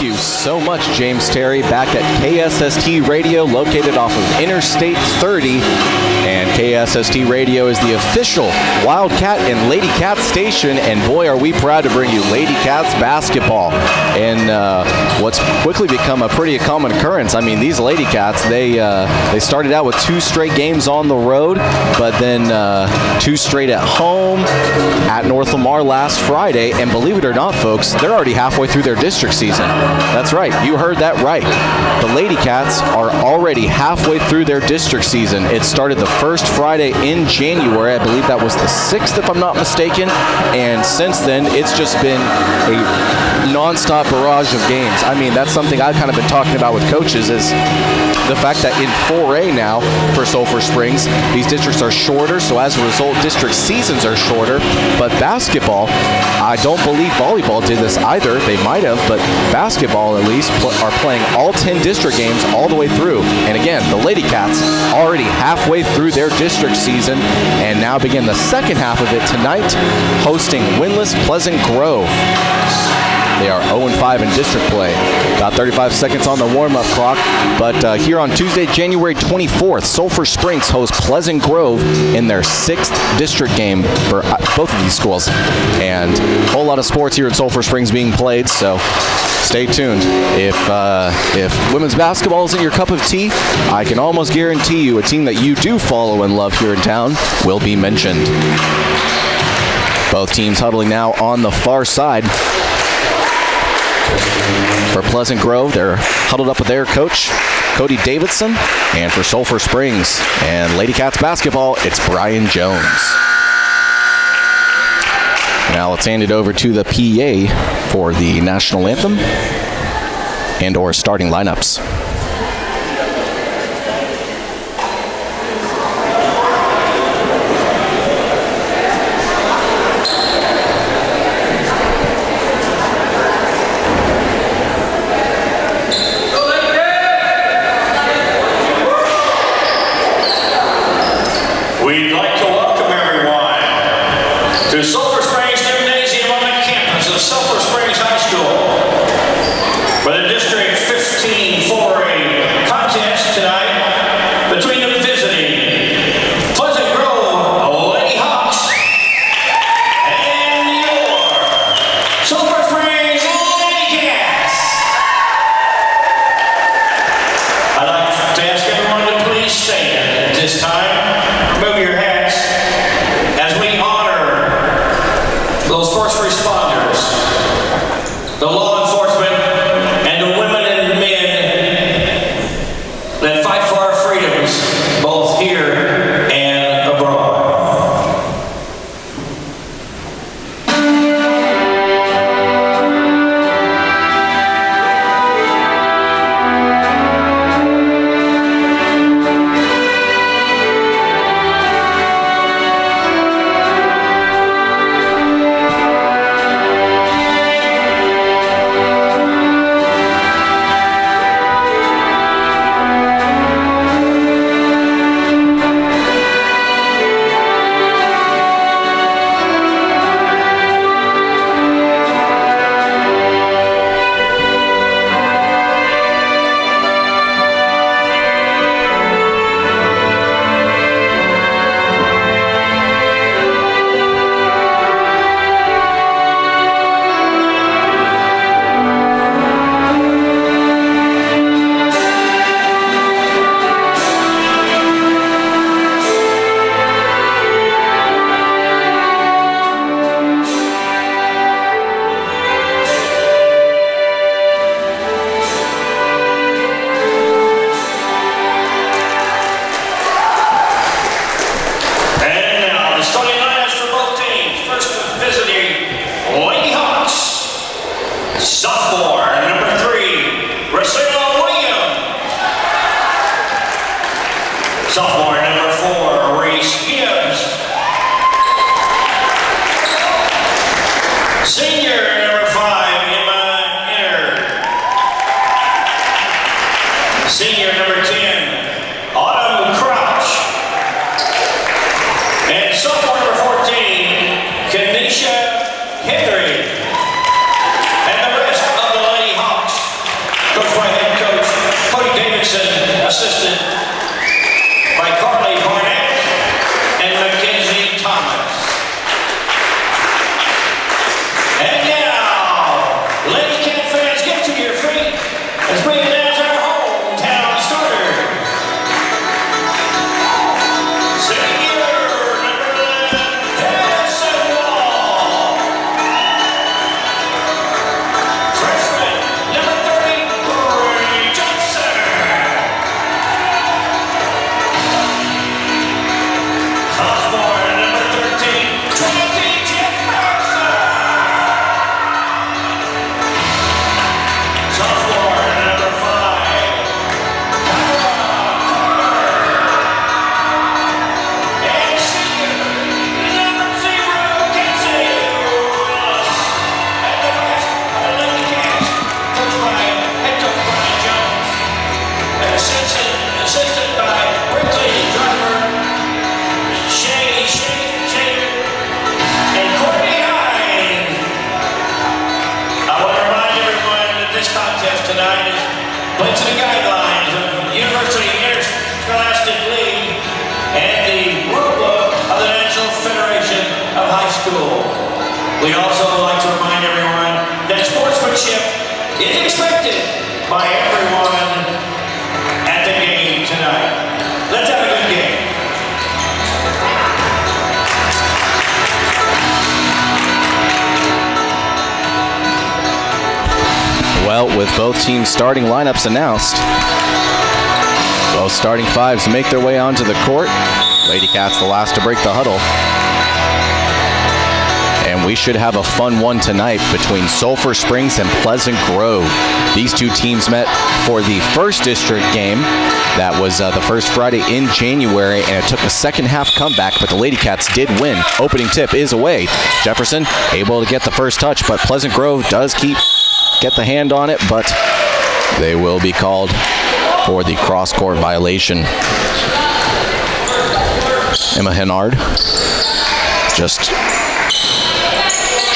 Thank you so much, James Terry, back at KSST Radio, located off of Interstate 30. And KSST Radio is the official Wildcat and Lady Cats station, and boy, are we proud to bring you Lady Cats basketball. And what's quickly become a pretty common occurrence. I mean, these Lady Cats, they started out with 2 straight games on the road, but then 2 straight at home at North Lamar last Friday. And believe it or not, folks, they're already halfway through their district season. That's right, you heard that right. The Lady Cats are already halfway through their district season. It started the first Friday in January. I believe that was the 6th, if I'm not mistaken. And since then, it's just been a nonstop barrage of games. I mean, that's something I've kind of been talking about with coaches, is the fact that in 4A now for Sulphur Springs, these districts are shorter, so as a result, district seasons are shorter. But basketball, I don't believe volleyball did this either. They might have, but basketball at least are playing all 10 district games all the way through. And again, the Lady Cats already halfway through their district season, and now begin the second half of it tonight, hosting winless Pleasant Grove. They are 0-5 in district play. About 35 seconds on the warm-up clock. But here on Tuesday, January 24th, Sulphur Springs hosts Pleasant Grove in their 6th district game for both of these schools. And a whole lot of sports here at Sulphur Springs being played, so stay tuned. If women's basketball isn't your cup of tea, I can almost guarantee you a team that you do follow and love here in town will be mentioned. Both teams huddling now on the far side. For Pleasant Grove, they're huddled up with their coach, Cody Davidson. And for Sulphur Springs and Lady Cats basketball, it's Brian Jones. Now let's hand it over to the PA for the national anthem and or starting lineups. We'd like to welcome everyone to Sulphur Springs Gymnasium on the campus of Sulphur Springs High School for the District 15 4A contest tonight between the visiting Pleasant Grove Lady Hawks and your Sulphur Springs Lady Cats. I'd like to ask everyone to please stand at this time. Remove your hats as we honor those first responders, the law enforcement, and the women and men that fight for our freedoms, both here and abroad. is expected by everyone at the game tonight. Let's have a good game. Well, with both teams' starting lineups announced, both starting fives make their way onto the court. Lady Cats the last to break the huddle. And we should have a fun one tonight between Sulphur Springs and Pleasant Grove. These two teams met for the first district game. That was the first Friday in January, and it took a second half comeback, but the Lady Cats did win. Opening tip is away. Jefferson able to get the first touch, but Pleasant Grove does get the hand on it, but they will be called for the cross-court violation. Emma Hennard just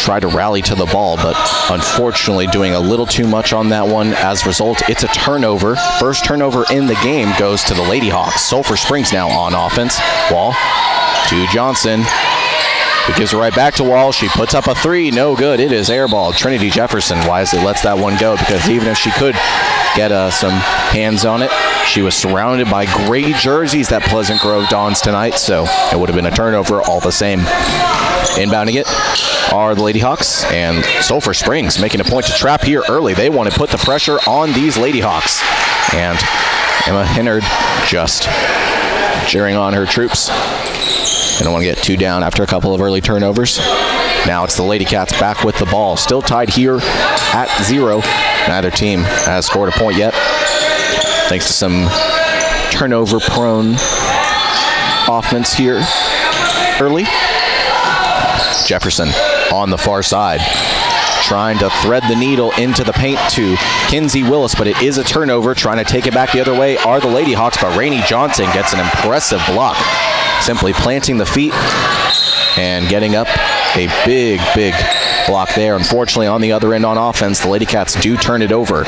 tried to rally to the ball, but unfortunately doing a little too much on that one. As a result, it's a turnover. First turnover in the game goes to the Lady Hawks. Sulphur Springs now on offense. Wall to Johnson. He gives it right back to Wall. She puts up a three. No good. It is airball. Trinity Jefferson wisely lets that one go, because even if she could get some hands on it, she was surrounded by gray jerseys that Pleasant Grove dons tonight, so it would have been a turnover all the same. Inbounding it are the Lady Hawks, and Sulphur Springs making a point to trap here early. They want to put the pressure on these Lady Hawks, and Emma Hennard just cheering on her troops. They don't want to get too down after a couple of early turnovers. Now it's the Lady Cats back with the ball. Still tied here at 0. Neither team has scored a point yet, thanks to some turnover-prone offense here early. Jefferson on the far side, trying to thread the needle into the paint to Kinsey Willis, but it is a turnover. Trying to take it back the other way are the Lady Hawks, but Rainey Johnson gets an impressive block, simply planting the feet and getting up a big block there. Unfortunately, on the other end on offense, the Lady Cats do turn it over.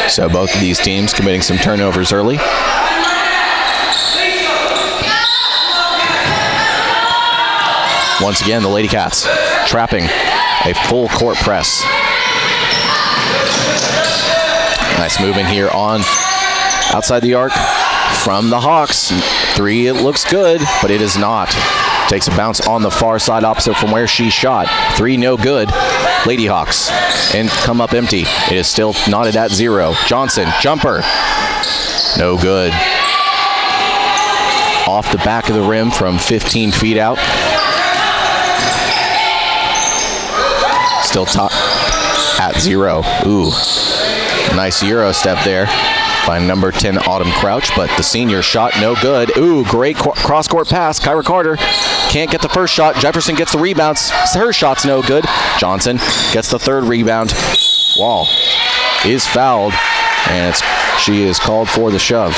So both of these teams committing some turnovers early. Once again, the Lady Cats trapping a full court press. Nice moving here on outside the arc from the Hawks. Three, it looks good, but it is not. Takes a bounce on the far side opposite from where she shot. Three, no good. Lady Hawks and come up empty. It is still knotted at 0. Johnson, jumper. No good. Off the back of the rim from 15 feet out. Still top at 0. Ooh, nice Euro step there by number 10 Autumn Crouch, but the senior shot no good. Ooh, great cross-court pass. Kyra Carter can't get the first shot. Jefferson gets the rebound. Her shot's no good. Johnson gets the third rebound. Wall is fouled, and she is called for the shove.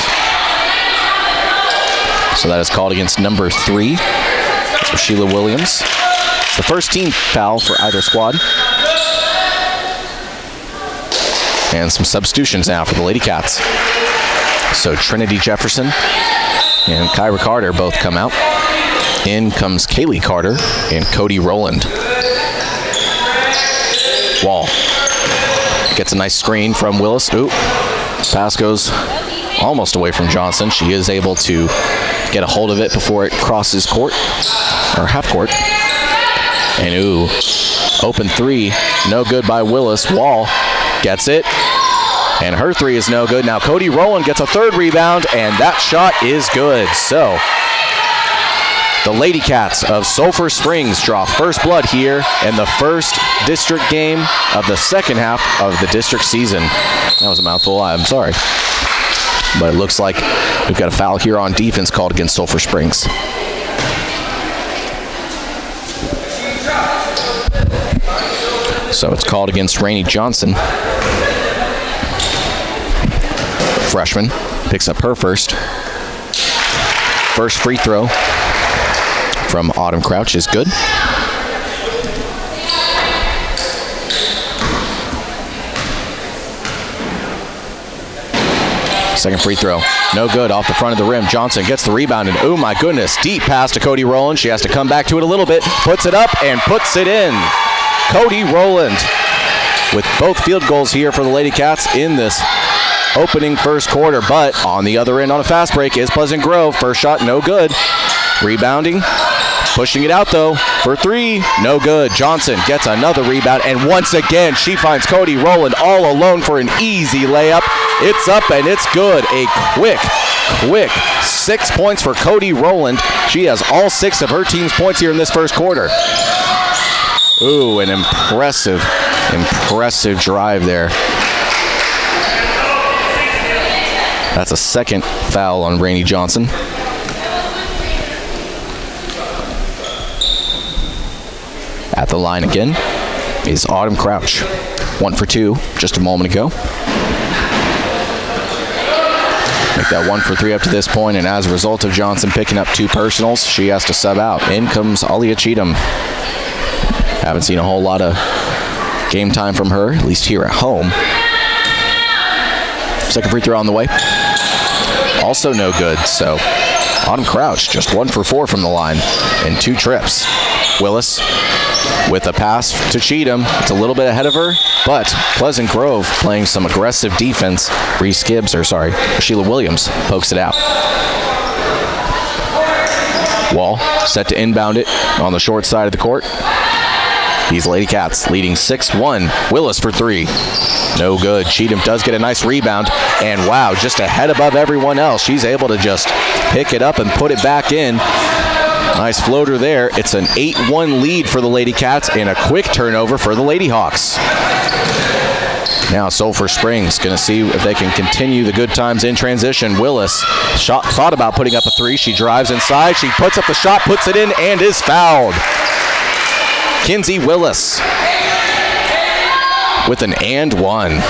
So that is called against number 3. That's for Sheila Williams. It's the first team foul for either squad. And some substitutions now for the Lady Cats. So Trinity Jefferson and Kyra Carter both come out. In comes Kaylee Carter and Cody Rowland. Wall gets a nice screen from Willis. Ooh, pass goes almost away from Johnson. She is able to get a hold of it before it crosses court, or half court. And ooh, open three, no good by Willis. Wall gets it, and her three is no good. Now Cody Rowland gets a third rebound, and that shot is good. So the Lady Cats of Sulphur Springs draw first blood here in the first district game of the second half of the district season. That was a mouthful, I'm sorry. But it looks like we've got a foul here on defense called against Sulphur Springs. So it's called against Rainey Johnson. Freshman picks up her first. First free throw from Autumn Crouch is good. Second free throw, no good, off the front of the rim. Johnson gets the rebound, and oh my goodness, deep pass to Cody Rowland. She has to come back to it a little bit, puts it up and puts it in. Cody Rowland with both field goals here for the Lady Cats in this opening first quarter. But on the other end on a fast break is Pleasant Grove. First shot, no good. Rebounding. Pushing it out, though, for three. No good. Johnson gets another rebound, and once again, she finds Cody Rowland all alone for an easy layup. It's up, and it's good. A quick 6 points for Cody Rowland. She has all 6 of her team's points here in this first quarter. Ooh, an impressive drive there. That's a second foul on Rainey Johnson. At the line again is Autumn Crouch. 1 for 2 just a moment ago. Make that 1 for 3 up to this point, and as a result of Johnson picking up 2 personals, she has to sub out. In comes Alia Cheatham. Haven't seen a whole lot of game time from her, at least here at home. Second free throw on the way. Also no good, so Autumn Crouch just 1 for 4 from the line in 2 trips. Willis with a pass to Cheatham. It's a little bit ahead of her, but Pleasant Grove playing some aggressive defense. Sheila Williams pokes it out. Wall set to inbound it on the short side of the court. These Lady Cats leading 6-1. Willis for 3. No good. Cheatham does get a nice rebound, and wow, just a head above everyone else. She's able to just pick it up and put it back in. Nice floater there. It's an 8-1 lead for the Lady Cats and a quick turnover for the Lady Hawks. Now Sulphur Springs going to see if they can continue the good times in transition. Willis thought about putting up a 3. She drives inside. She puts up the shot, puts it in, and is fouled. Kinsey Willis with an and 1.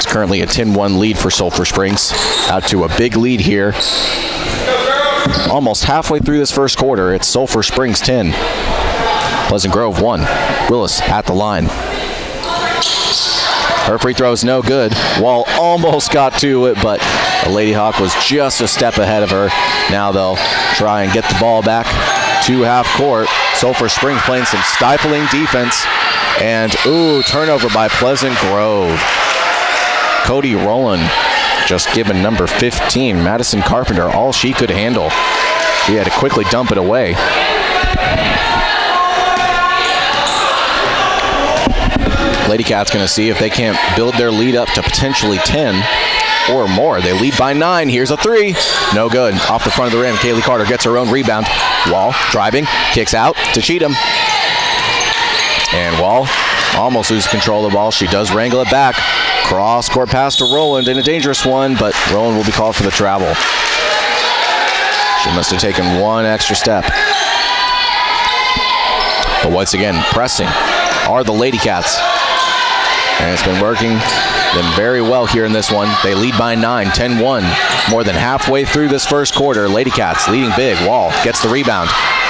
Currently a 10-1 lead for Sulphur Springs. Out to a big lead here. Almost halfway through this first quarter, it's Sulphur Springs 10. Pleasant Grove 1. Willis at the line. Her free throw is no good. Wall almost got to it, but the Lady Hawk was just a step ahead of her. Now they'll try and get the ball back to half court. Sulphur Springs playing some stifling defense. And, turnover by Pleasant Grove. Cody Rowland just given number 15, Madison Carpenter, all she could handle. She had to quickly dump it away. Lady Cats going to see if they can't build their lead up to potentially 10 or more. They lead by 9. Here's a 3. No good. Off the front of the rim. Kaylee Carter gets her own rebound. Wall driving, kicks out to Cheatham. And Wall almost loses control of the ball. She does wrangle it back. Cross-court pass to Rowland, and a dangerous one, but Rowland will be called for the travel. She must have taken one extra step. But once again, pressing are the Lady Cats. And it's been working them very well here in this one. They lead by 9, 10-1. More than halfway through this first quarter, Lady Cats leading big. Wall gets the rebound.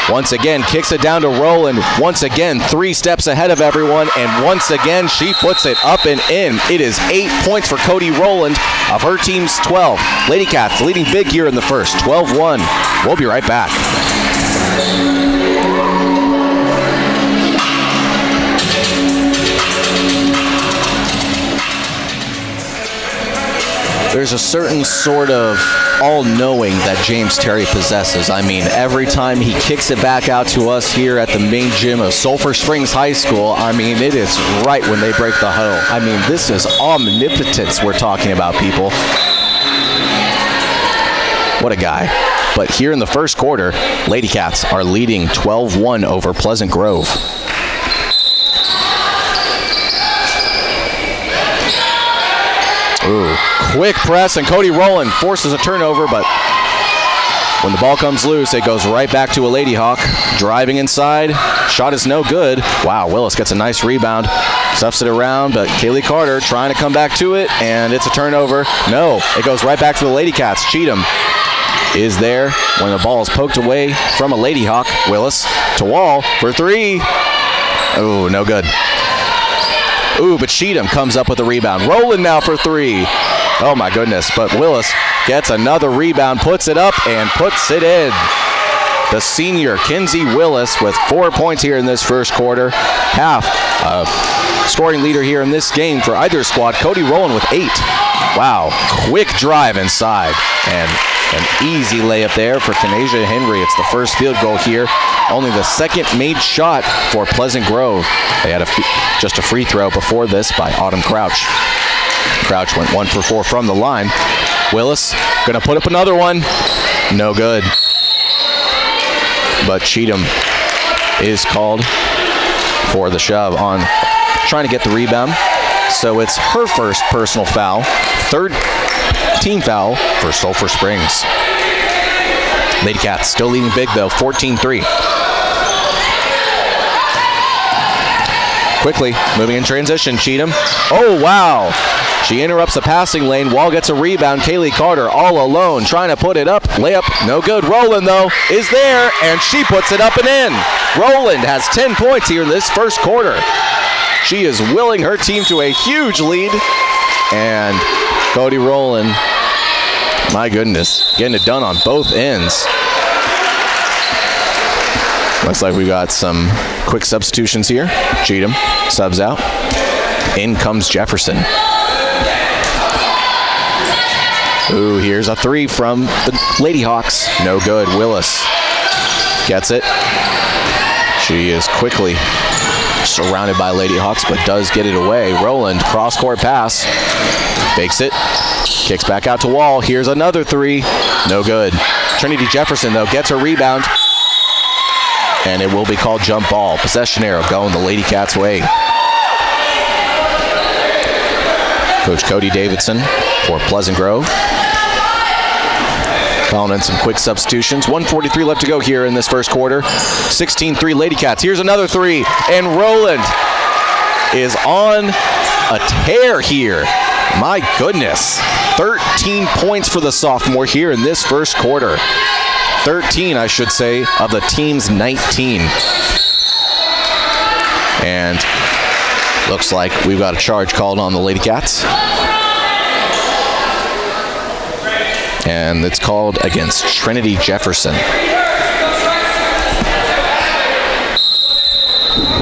Once again, kicks it down to Rowland. Once again, 3 steps ahead of everyone. And once again, she puts it up and in. It is 8 points for Cody Rowland of her team's 12. Lady Cats leading big here in the first, 12-1. We'll be right back. There's a certain sort of all-knowing that James Terry possesses. I mean, every time he kicks it back out to us here at the main gym of Sulphur Springs High School, I mean, it is right when they break the huddle. I mean, this is omnipotence we're talking about, people. What a guy. But here in the first quarter, Lady Cats are leading 12-1 over Pleasant Grove. Ooh, quick press, and Cody Rowland forces a turnover, but when the ball comes loose, it goes right back to a Lady Hawk. Driving inside, shot is no good. Wow, Willis gets a nice rebound, stuffs it around, but Kaylee Carter trying to come back to it, and it's a turnover. No, it goes right back to the Lady Cats. Cheatham is there when the ball is poked away from a Lady Hawk. Willis to Wall for 3. Oh, no good. Ooh, but Cheatham comes up with a rebound. Rowland now for 3. Oh, my goodness. But Willis gets another rebound, puts it up, and puts it in. the senior, Kinsey Willis, with 4 points here in this first quarter. Half of scoring leader here in this game for either squad. Cody Rowland with 8. Wow, quick drive inside. And an easy layup there for Kanasia Henry. It's the first field goal here. Only the second made shot for Pleasant Grove. They had just a free throw before this by Autumn Crouch. Crouch went 1 for 4 from the line. Willis gonna put up another one. No good. But Cheatham is called for the shove on trying to get the rebound. So it's her first personal foul. Third team foul for Sulphur Springs. Lady Cats still leading big though, 14-3. Quickly, moving in transition, Cheatham. Oh, wow. She interrupts the passing lane. Wall gets a rebound. Kaylee Carter all alone, trying to put it up. Layup, no good. Rowland, though, is there, and she puts it up and in. Rowland has 10 points here in this first quarter. She is willing her team to a huge lead. And Cody Rowland, my goodness, getting it done on both ends. Looks like we got some quick substitutions here. Cheatham subs out. In comes Jefferson. Ooh, here's a 3 from the Lady Hawks. No good. Willis gets it. She is quickly surrounded by Lady Hawks, but does get it away. Rowland, cross-court pass. Fakes it. Kicks back out to Wall. Here's another 3. No good. Trinity Jefferson, though, gets her rebound. And it will be called jump ball. Possession arrow going the Lady Cats' way. Coach Cody Davidson for Pleasant Grove. Calling in some quick substitutions. 1:43 left to go here in this first quarter. 16-3 Lady Cats. Here's another 3. And Rowland is on a tear here. My goodness. 13 points for the sophomore here in this first quarter. 13, I should say, of the team's 19. And looks like we've got a charge called on the Lady Cats. And it's called against Trinity Jefferson.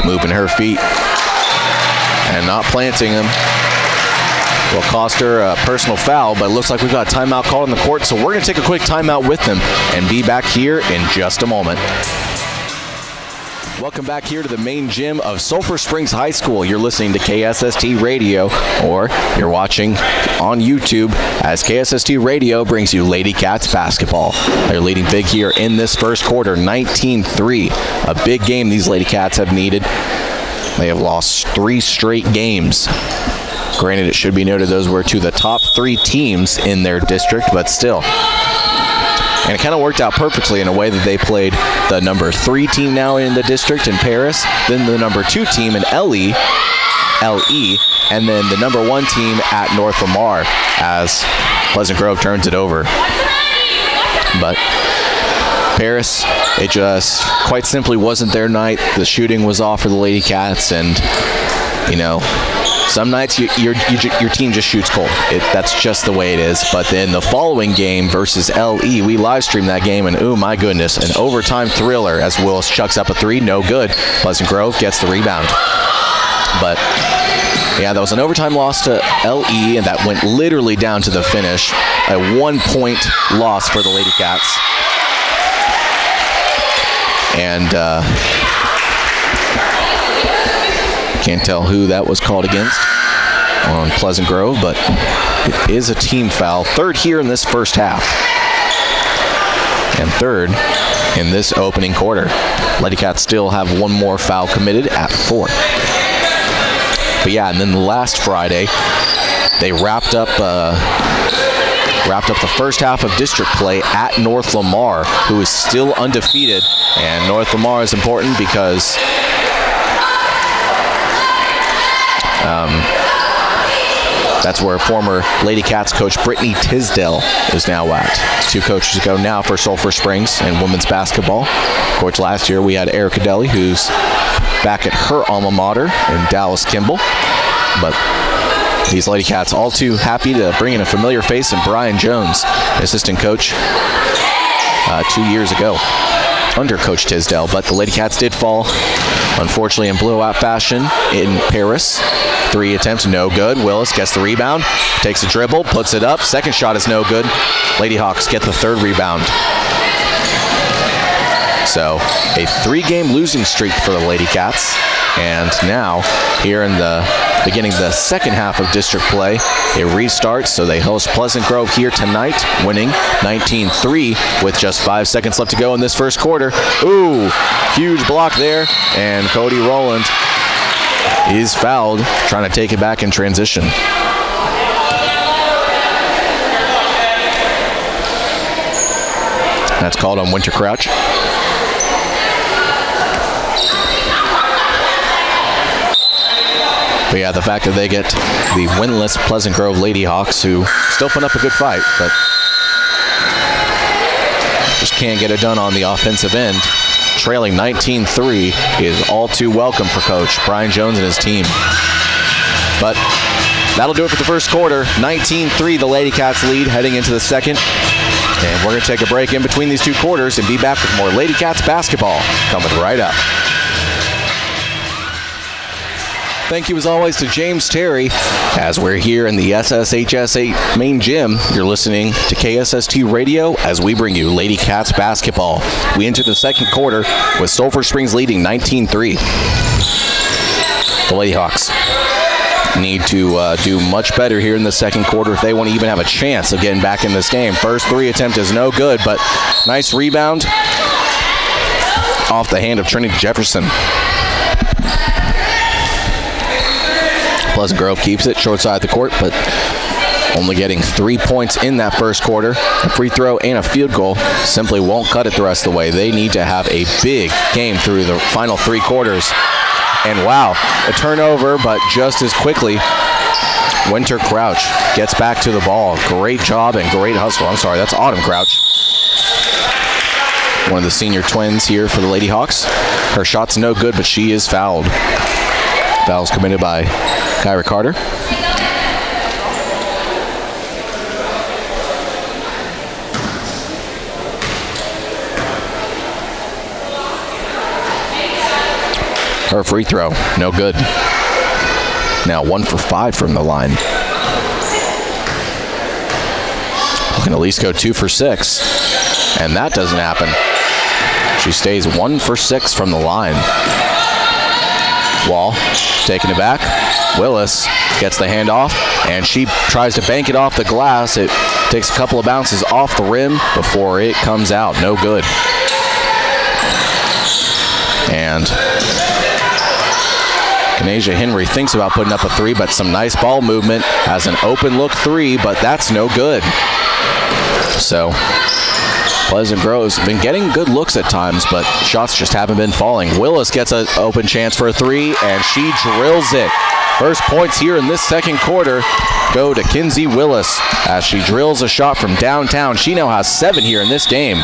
Moving her feet and not planting them will cost her a personal foul, but it looks like we've got a timeout called on the court, so we're going to take a quick timeout with them and be back here in just a moment. Welcome back here to the main gym of Sulphur Springs High School. You're listening to KSST Radio, or you're watching on YouTube as KSST Radio brings you Lady Cats basketball. They're leading big here in this first quarter, 19-3. A big game these Lady Cats have needed. They have lost 3 straight games. Granted, it should be noted those were to the top 3 teams in their district, but still. And it kind of worked out perfectly in a way that they played the number 3 team now in the district in Paris, then the number 2 team in LE, and then the number 1 team at North Lamar as Pleasant Grove turns it over. But Paris, it just quite simply wasn't their night. The shooting was off for the Lady Cats, and, you know, some nights your team just shoots cold. That's just the way it is. But then the following game versus LE, we live streamed that game, and oh my goodness, an overtime thriller as Willis chucks up a 3, no good. Pleasant Grove gets the rebound. But yeah, that was an overtime loss to LE, and that went literally down to the finish. A 1-point loss for the Lady Cats. And can't tell who that was called against on Pleasant Grove, but it is a team foul. 3rd here in this first half. And 3rd in this opening quarter. Lady Cats still have 1 more foul committed at 4. But yeah, and then last Friday, they wrapped up the first half of district play at North Lamar, who is still undefeated. And North Lamar is important because that's where former Lady Cats coach Brittany Tisdale is now at. 2 coaches ago now for Sulphur Springs in women's basketball. Of course, last year we had Erica Deli, who's back at her alma mater in Dallas Kimball. But these Lady Cats all too happy to bring in a familiar face in Brian Jones, assistant coach 2 years ago. under Coach Tisdale, but the Lady Cats did fall, unfortunately, in blowout fashion in Paris. 3 attempts, no good. Willis gets the rebound, takes a dribble, puts it up. Second shot is no good. Lady Hawks get the 3rd rebound. So a 3-game losing streak for the Lady Cats. And now, here in the beginning of the second half of district play, it restarts, so they host Pleasant Grove here tonight, winning 19-3 with just 5 seconds left to go in this first quarter. Ooh, huge block there, and Cody Rowland is fouled, trying to take it back in transition. That's called on Winter Crouch. But yeah, the fact that they get the winless Pleasant Grove Lady Hawks, who still put up a good fight, but just can't get it done on the offensive end. Trailing 19-3 is all too welcome for Coach Brian Jones and his team. But that'll do it for the first quarter. 19-3, the Lady Cats lead heading into the second. And we're going to take a break in between these 2 quarters and be back with more Lady Cats basketball coming right up. Thank you as always to James Terry. As we're here in the SSHS main gym, you're listening to KSST Radio as we bring you Lady Cats basketball. We enter the second quarter with Sulphur Springs leading 19-3. The Lady Hawks need to do much better here in the second quarter if they want to even have a chance of getting back in this game. First 3 attempt is no good, but nice rebound off the hand of Trinity Jefferson. Pleasant Grove keeps it short side of the court, but only getting 3 points in that first quarter. A free throw and a field goal simply won't cut it the rest of the way. They need to have a big game through the final 3 quarters. And wow, a turnover, but just as quickly, Winter Crouch gets back to the ball. Great job and great hustle. I'm sorry, that's Autumn Crouch. One of the senior twins here for the Lady Hawks. Her shot's no good, but she is fouled. Foul's committed by Kyra Carter. Her free throw, no good. Now 1 for 5 from the line. Looking at least go 2 for 6. And that doesn't happen. She stays 1 for 6 from the line. Wall, taking it back. Willis gets the handoff, and she tries to bank it off the glass. It takes a couple of bounces off the rim before it comes out. No good. And Kanasia Henry thinks about putting up a 3, but some nice ball movement. Has an open look 3, but that's no good. So Pleasant Grove's been getting good looks at times, but shots just haven't been falling. Willis gets an open chance for a 3, and she drills it. First points here in this second quarter go to Kinsey Willis as she drills a shot from downtown. She now has 7 here in this game.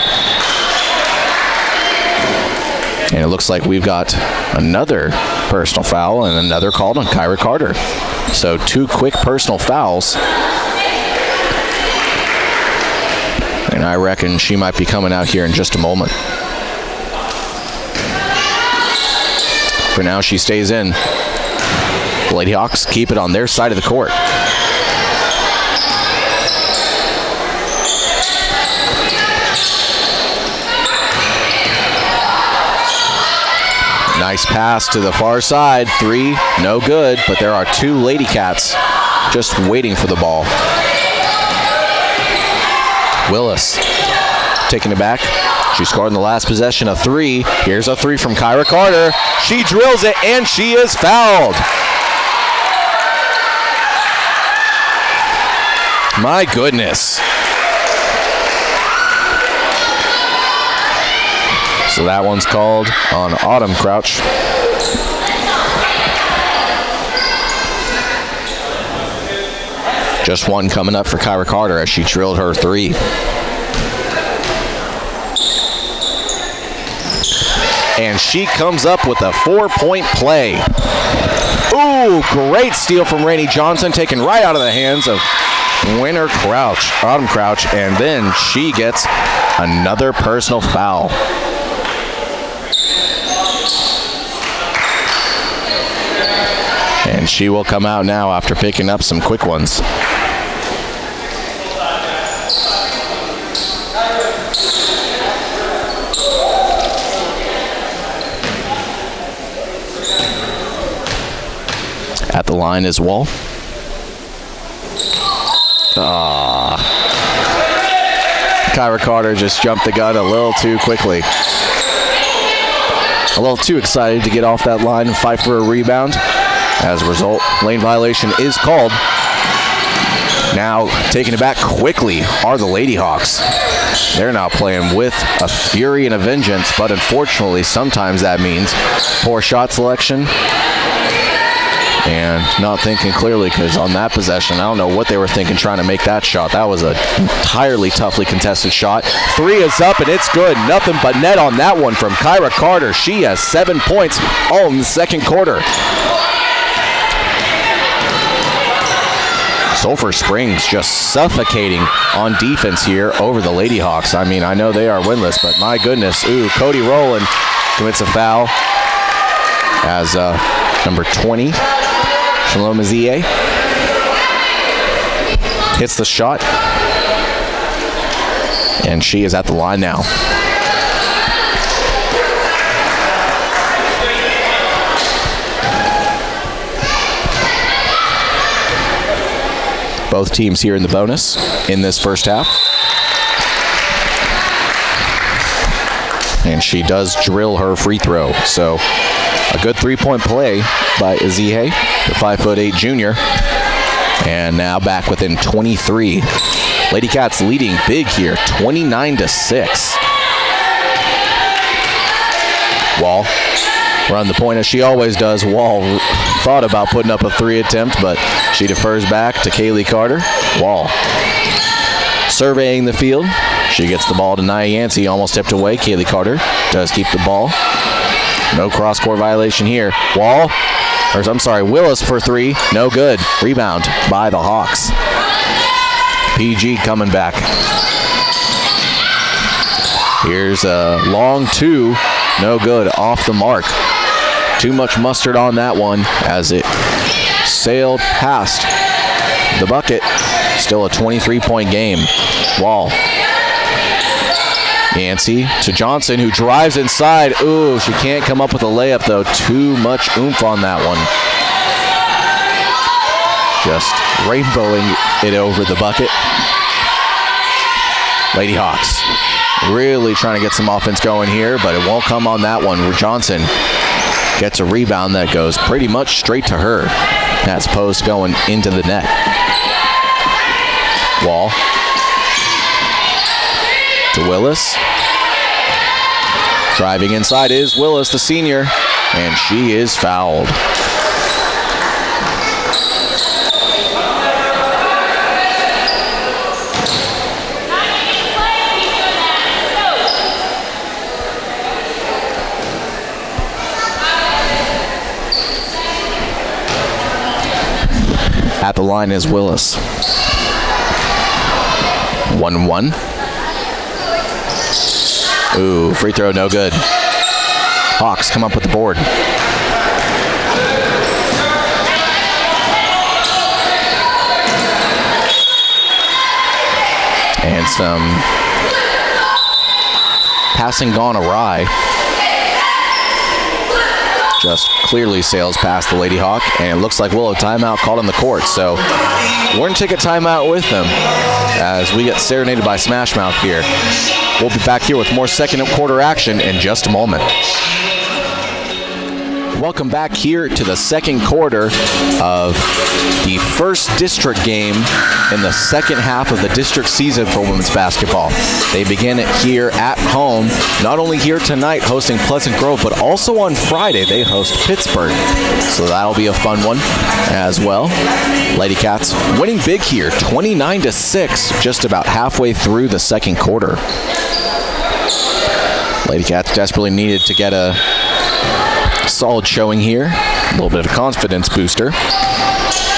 And it looks like we've got another personal foul and another called on Kyra Carter. So 2 quick personal fouls. And I reckon she might be coming out here in just a moment. For now, she stays in. The Lady Hawks keep it on their side of the court. Nice pass to the far side. 3, no good, but there are 2 Lady Cats just waiting for the ball. Willis taking it back. She scored in the last possession, a 3. Here's a 3 from Kyra Carter. She drills it, and she is fouled. My goodness. So that one's called on Autumn Crouch. Just 1 coming up for Kyra Carter as she drilled her 3. And she comes up with a 4-point play. Ooh, great steal from Rainey Johnson, taken right out of the hands of Autumn Crouch, and then she gets another personal foul. And she will come out now after picking up some quick ones. At the line is Wall. Kyra Carter just jumped the gun a little too quickly. A little too excited to get off that line and fight for a rebound. As a result, lane violation is called. Now, taking it back quickly are the Lady Hawks. They're now playing with a fury and a vengeance, but unfortunately, sometimes that means poor shot selection and not thinking clearly, because on that possession, I don't know what they were thinking trying to make that shot. That was an entirely toughly contested shot. 3 is up, and it's good. Nothing but net on that one from Kyra Carter. She has 7 points all in the second quarter. Sulphur Springs just suffocating on defense here over the Lady Hawks. I mean, I know they are winless, but my goodness. Ooh, Cody Rowland commits a foul as number 20. Shalom Azie hits the shot, and she is at the line now. Both teams here in the bonus in this first half. And she does drill her free throw, so a good three-point play by Azie, the 5'8" junior. And now back within 23. Lady Cats leading big here, 29-6. Wall run the point as she always does. Wall thought about putting up a 3 attempt, but she defers back to Kaylee Carter. Wall surveying the field. She gets the ball to Nia Yancey, almost tipped away. Kaylee Carter does keep the ball. No cross-court violation here. Willis for 3. No good. Rebound by the Hawks. PG coming back. Here's a long 2. No good. Off the mark. Too much mustard on that one as it sailed past the bucket. Still a 23-point game. Wall. Yancey to Johnson, who drives inside. Ooh, she can't come up with a layup, though. Too much oomph on that one. Just rainbowing it over the bucket. Lady Hawks really trying to get some offense going here, but it won't come on that one. Johnson gets a rebound that goes pretty much straight to her. That's post going into the net. Wall to Willis. Driving inside is Willis, the senior, and she is fouled. At the line is Willis. 1-1. Ooh, free throw, no good. Hawks come up with the board. And some passing gone awry. Just clearly sails past the Lady Hawk, and it looks like we'll have timeout called on the court. So we're going to take a timeout with them as we get serenaded by Smash Mouth here. We'll be back here with more second quarter action in just a moment. Welcome back here to the second quarter of the first district game in the second half of the district season for women's basketball. They begin it here at home, not only here tonight hosting Pleasant Grove, but also on Friday they host Pittsburgh. So that'll be a fun one as well. Lady Cats winning big here, 29-6, just about halfway through the second quarter. Lady Cats desperately needed to get a solid showing here. A little bit of a confidence booster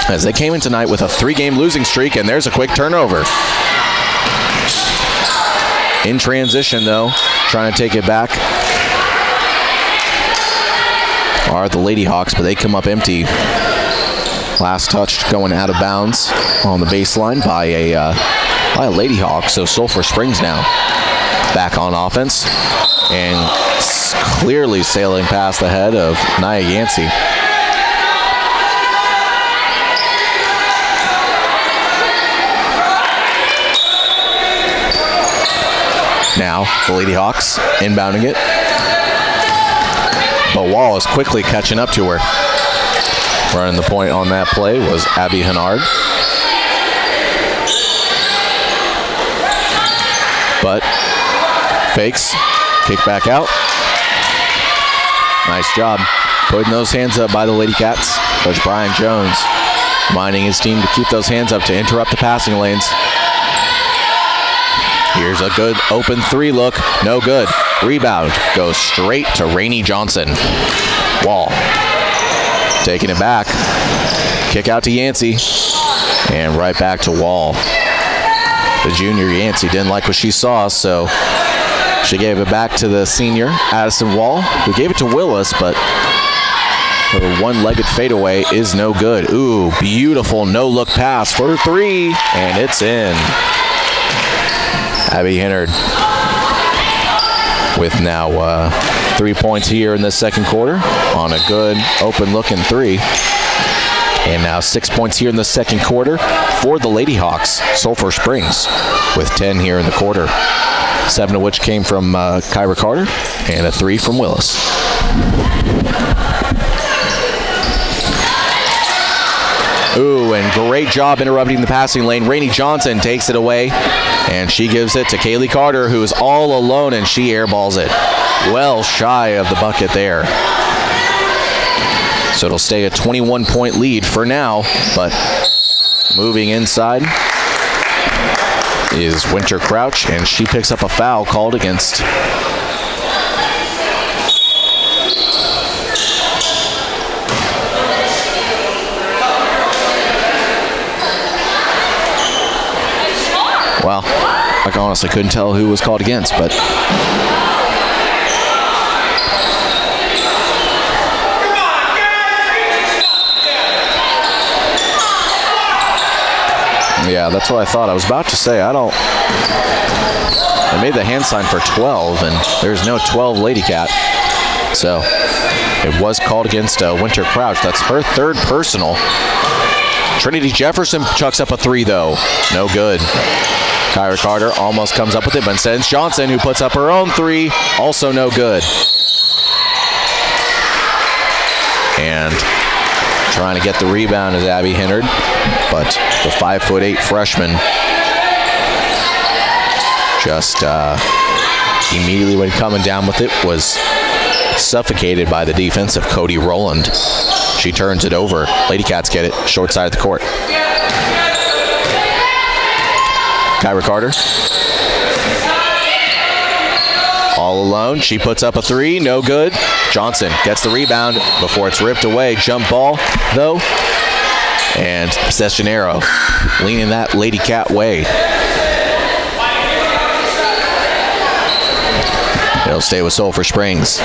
as they came in tonight with a 3-game losing streak, and there's a quick turnover. In transition, though, trying to take it back are the Lady Hawks, but they come up empty. Last touch going out of bounds on the baseline by a Lady Hawk. So Sulphur Springs now back on offense and clearly sailing past the head of Nia Yancey. Now the Lady Hawks inbounding it. But Wall is quickly catching up to her. Running the point on that play was Abby Hennard. But fakes, kick back out. Nice job putting those hands up by the Lady Cats. Coach Brian Jones reminding his team to keep those hands up to interrupt the passing lanes. Here's a good open three look, no good. Rebound goes straight to Rainey Johnson. Wall taking it back. Kick out to Yancey. And right back to Wall. The junior Yancey didn't like what she saw, so she gave it back to the senior, Addison Wall, who gave it to Willis, but her one-legged fadeaway is no good. Ooh, beautiful no-look pass for three, and it's in. Abby Hennard with now 3 points here in the second quarter on a good open-looking three. And now 6 points here in the second quarter for the Lady Hawks. Sulphur Springs with 10 here in the quarter. 7 of which came from Kyra Carter and a 3 from Willis. Ooh, and great job interrupting the passing lane. Rainey Johnson takes it away, and she gives it to Kaylee Carter, who is all alone, and she airballs it. Well shy of the bucket there. So it'll stay a 21-point lead for now, but moving inside is Winter Crouch, and she picks up a foul called against well, I honestly couldn't tell who was called against, but yeah, that's what I thought. I was about to say, I made the hand sign for 12, and there's no 12 Lady Cat. So it was called against Winter Crouch. That's her third personal. Trinity Jefferson chucks up a three, though. No good. Kyra Carter almost comes up with it, but instead it's Johnson who puts up her own three. Also no good. And trying to get the rebound is Abby Hennard, but the 5'8" freshman just immediately when coming down with it was suffocated by the defense of Cody Rowland. She turns it over. Lady Cats get it short side of the court. Kyra Carter all alone. She puts up a three, no good. Johnson gets the rebound before it's ripped away. Jump ball, though. And Sessionero leaning that Lady Cat way. It'll stay with Sulphur Springs.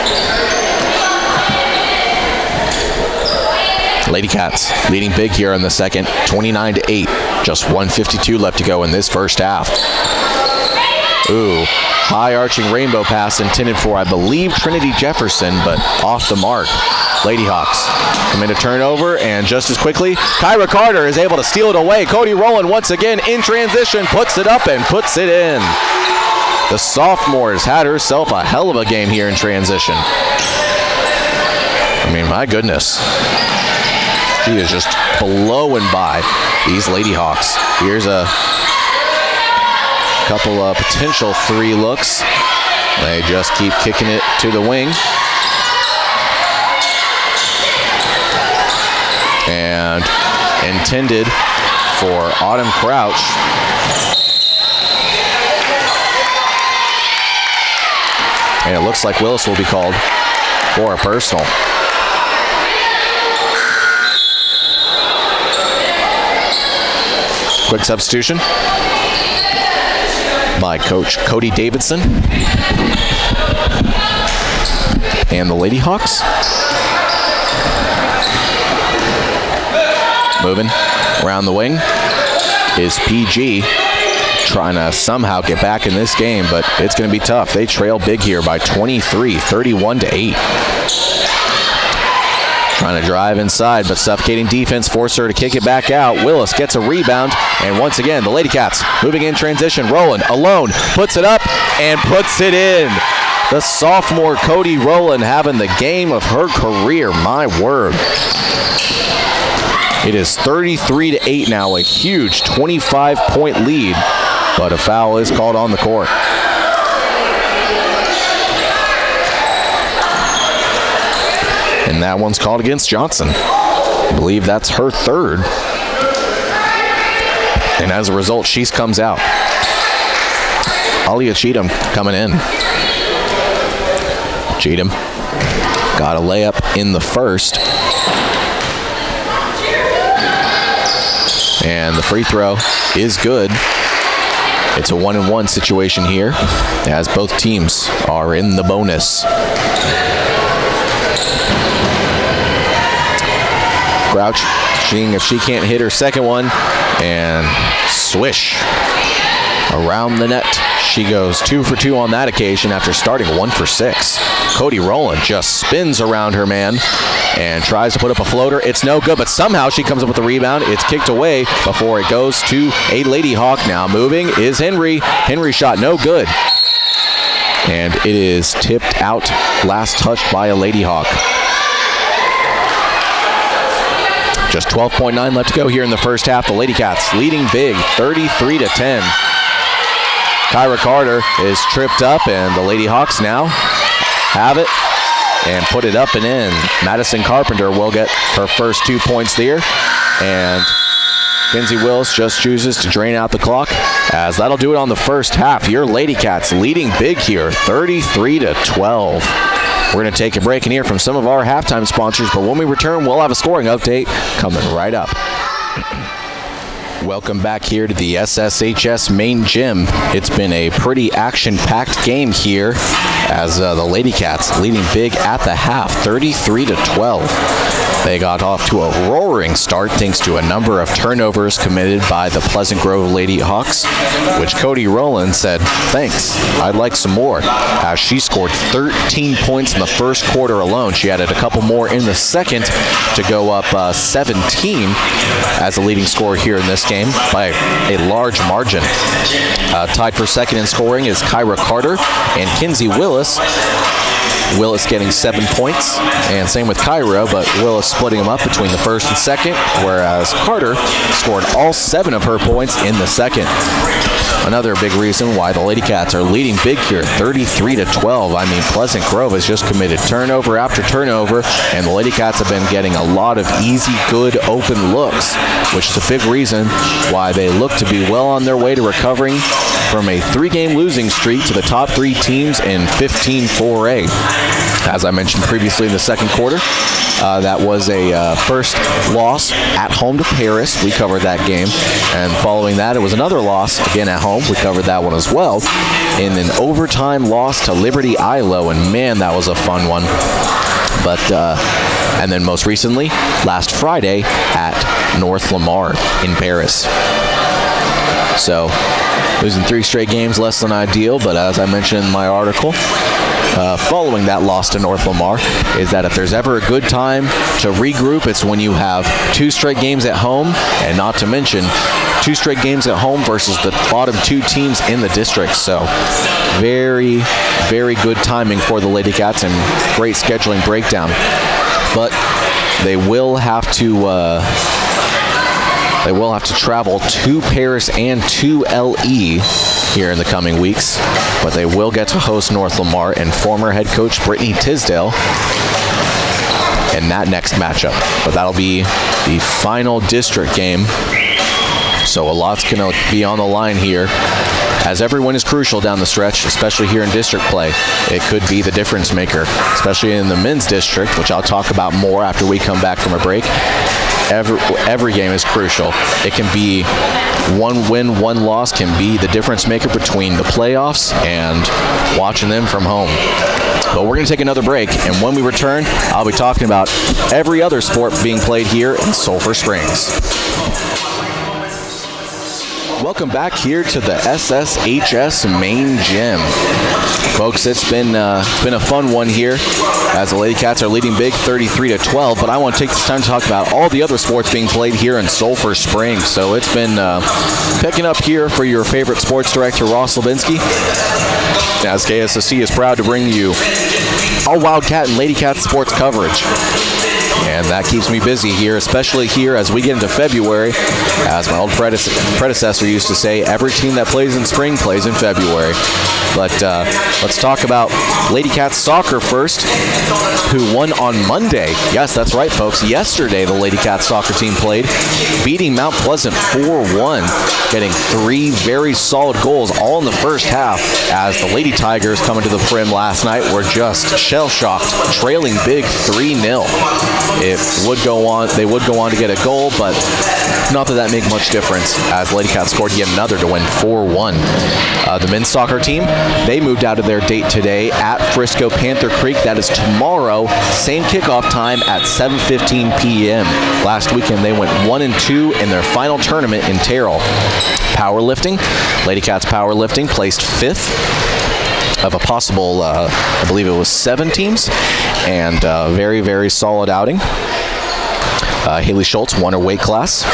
Lady Cats leading big here in the second, 29-8. Just 1:52 left to go in this first half. Ooh, high arching rainbow pass intended for, I believe, Trinity Jefferson, but off the mark. Lady Hawks come in to turnover, and just as quickly, Kyra Carter is able to steal it away. Cody Rowland once again in transition, puts it up and puts it in. The sophomore has had herself a hell of a game here in transition. I mean, my goodness. She is just blowing by these Lady Hawks. Here's a couple of potential three looks. They just keep kicking it to the wing. And intended for Autumn Crouch. And it looks like Willis will be called for a personal. Quick substitution by Coach Cody Davidson. And the Lady Hawks Moving around the wing is PG. Trying to somehow get back in this game, but it's going to be tough. They trail big here by 23, 31-8. Trying to drive inside, but suffocating defense force her to kick it back out. Willis gets a rebound, and once again, the Lady Cats moving in transition. Rowland alone puts it up and puts it in. The sophomore Cody Rowland having the game of her career, my word. It is 33-8 now, a huge 25-point lead, but a foul is called on the court. And that one's called against Johnson. I believe that's her third. And as a result, she comes out. Alia Cheatham coming in. Cheatham got a layup in the first. And the free throw is good. It's a 1-and-1 situation here, as both teams are in the bonus. Grouch seeing if she can't hit her second one, and swish around the net. She goes 2 for 2 on that occasion after starting 1 for 6. Cody Rowland just spins around her man and tries to put up a floater. It's no good, but somehow she comes up with the rebound. It's kicked away before it goes to a Lady Hawk. Now moving is Henry. Henry shot no good. And it is tipped out, last touched by a Lady Hawk. Just 12.9 left to go here in the first half. The Lady Cats leading big, 33-10. Kyra Carter is tripped up, and the Lady Hawks now have it and put it up and in. Madison Carpenter will get her first 2 points there, and Kinsey Wills just chooses to drain out the clock, as that'll do it on the first half. Your Lady Cats leading big here, 33-12. We're going to take a break and hear from some of our halftime sponsors, but when we return, we'll have a scoring update coming right up. Welcome back here to the SSHS main gym. It's been a pretty action-packed game here, as the Lady Cats leading big at the half, 33-12. They got off to a roaring start thanks to a number of turnovers committed by the Pleasant Grove Lady Hawks, which Cody Rowland said, "Thanks, I'd like some more," as she scored 13 points in the first quarter alone. She added a couple more in the second to go up 17 as a leading scorer here in this game by a large margin. Tied for second in scoring is Kyra Carter and Kinsey Willis. Willis getting 7 points, and same with Kyra, but Willis splitting them up between the first and second, whereas Carter scored all 7 of her points in the second. Another big reason why the Lady Cats are leading big here, 33-12. I mean, Pleasant Grove has just committed turnover after turnover, and the Lady Cats have been getting a lot of easy, good, open looks, which is a big reason why they look to be well on their way to recovering from a 3-game losing streak to the top 3 teams in 15 4A. As I mentioned previously in the second quarter, that was a first loss at home to Paris. We covered that game. And following that, it was another loss, again at home. We covered that one as well. In an overtime loss to Liberty Ilo, and man, that was a fun one. But, and then most recently, last Friday at North Lamar in Paris. So, losing 3 straight games, less than ideal, but as I mentioned in my article, following that loss to North Lamar, is that if there's ever a good time to regroup, it's when you have 2 straight games at home, and not to mention 2 straight games at home versus the bottom 2 teams in the district. So very, very good timing for the Lady Cats and great scheduling breakdown. But they will have to travel to Paris and to LE here in the coming weeks, but they will get to host North Lamar and former head coach Brittany Tisdale in that next matchup. But that'll be the final district game, so a lot's going to be on the line here, as every win is crucial down the stretch, especially here in district play. It could be the difference maker, especially in the men's district, which I'll talk about more after we come back from a break. Every game is crucial. It can be 1 win, 1 loss can be the difference maker between the playoffs and watching them from home. But we're going to take another break, and when we return, I'll be talking about every other sport being played here in Sulphur Springs. Welcome back here to the SSHS main gym. Folks, it's been a fun one here as the Lady Cats are leading big 33-12, but I want to take this time to talk about all the other sports being played here in Sulphur Springs. So it's been picking up here for your favorite sports director, Ross Levinsky, as KSST is proud to bring you all Wildcat and Lady Cat sports coverage. And that keeps me busy here, especially here as we get into February. As my old predecessor used to say, every team that plays in spring plays in February. But let's talk about Lady Cats soccer first, who won on Monday. Yes, that's right, folks. Yesterday, the Lady Cats soccer team played, beating Mount Pleasant 4-1, getting 3 very solid goals all in the first half, as the Lady Tigers coming to the Prim last night were just shell-shocked, trailing big 3-0. They would go on to get a goal, but not that make much difference, as Lady Cats scored yet another to win 4-1. The men's soccer team, they moved out of their date today at Frisco Panther Creek. That is tomorrow, same kickoff time at 7:15 p.m. Last weekend, they went 1-2 in their final tournament in Terrell. Powerlifting, Lady Cats powerlifting placed 5th of a possible, I believe it was 7 teams, and very, very solid outing. Haley Schultz won her weight class.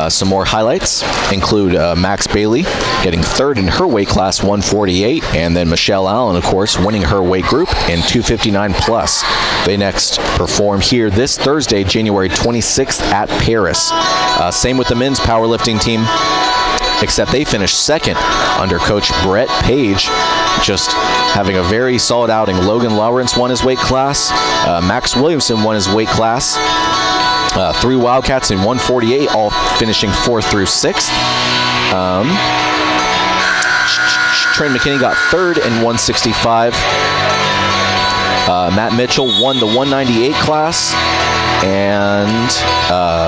Some more highlights include Max Bailey getting 3rd in her weight class, 148, and then Michelle Allen, of course, winning her weight group in 259 plus. They next perform here this Thursday, January 26th at Paris. Same with the men's powerlifting team, except they finished 2nd under Coach Brett Page, just having a very solid outing. Logan Lawrence won his weight class. Max Williamson won his weight class. 3 Wildcats in 148, all finishing 4th through 6th. Trent McKinney got 3rd in 165. Matt Mitchell won the 198 class. And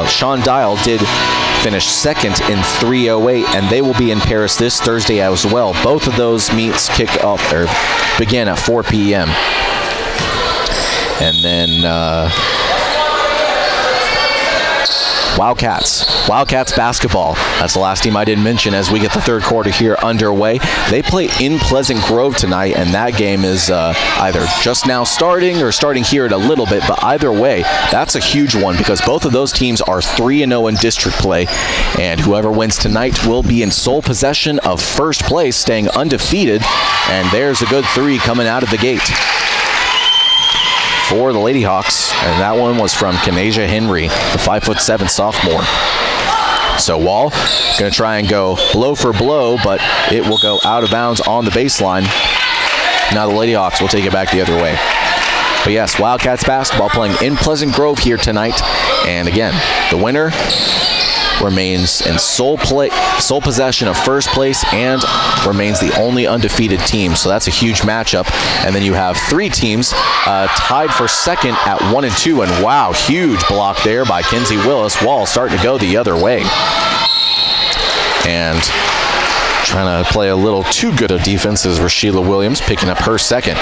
Sean Dial did finish 2nd in 308, and they will be in Paris this Thursday as well. Both of those meets begin at 4 p.m. And then Wildcats basketball. That's the last team I didn't mention as we get the third quarter here underway. They play in Pleasant Grove tonight, and that game is either just now starting or starting here in a little bit, but either way, that's a huge one because both of those teams are 3-0 in district play, and whoever wins tonight will be in sole possession of first place, staying undefeated, and there's a good 3 coming out of the gate for the Lady Hawks, and that one was from Kanasia Henry, the 5'7" sophomore. So Wall going to try and go blow for blow, but it will go out of bounds on the baseline. Now the Lady Hawks will take it back the other way. But yes, Wildcats basketball playing in Pleasant Grove here tonight, and again, the winner remains in sole possession of first place and remains the only undefeated team. So that's a huge matchup. And then you have 3 teams tied for 2nd at 1-2. And wow, huge block there by Kinsey Willis. Wall starting to go the other way. And trying to play a little too good of defense is Rashila Williams, picking up her 2nd.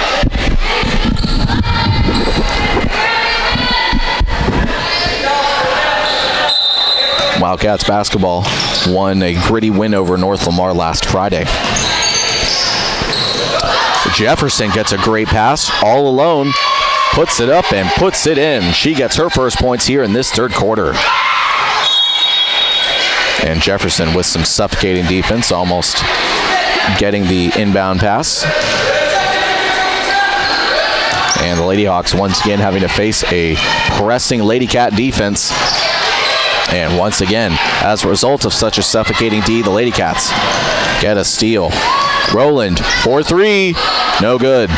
Wildcats basketball won a gritty win over North Lamar last Friday. Jefferson gets a great pass all alone, puts it up and puts it in. She gets her first points here in this third quarter. And Jefferson with some suffocating defense, almost getting the inbound pass. And the Lady Hawks once again having to face a pressing Lady Cat defense. And once again, as a result of such a suffocating D, the Lady Cats get a steal. Rowland, 4-3, no good.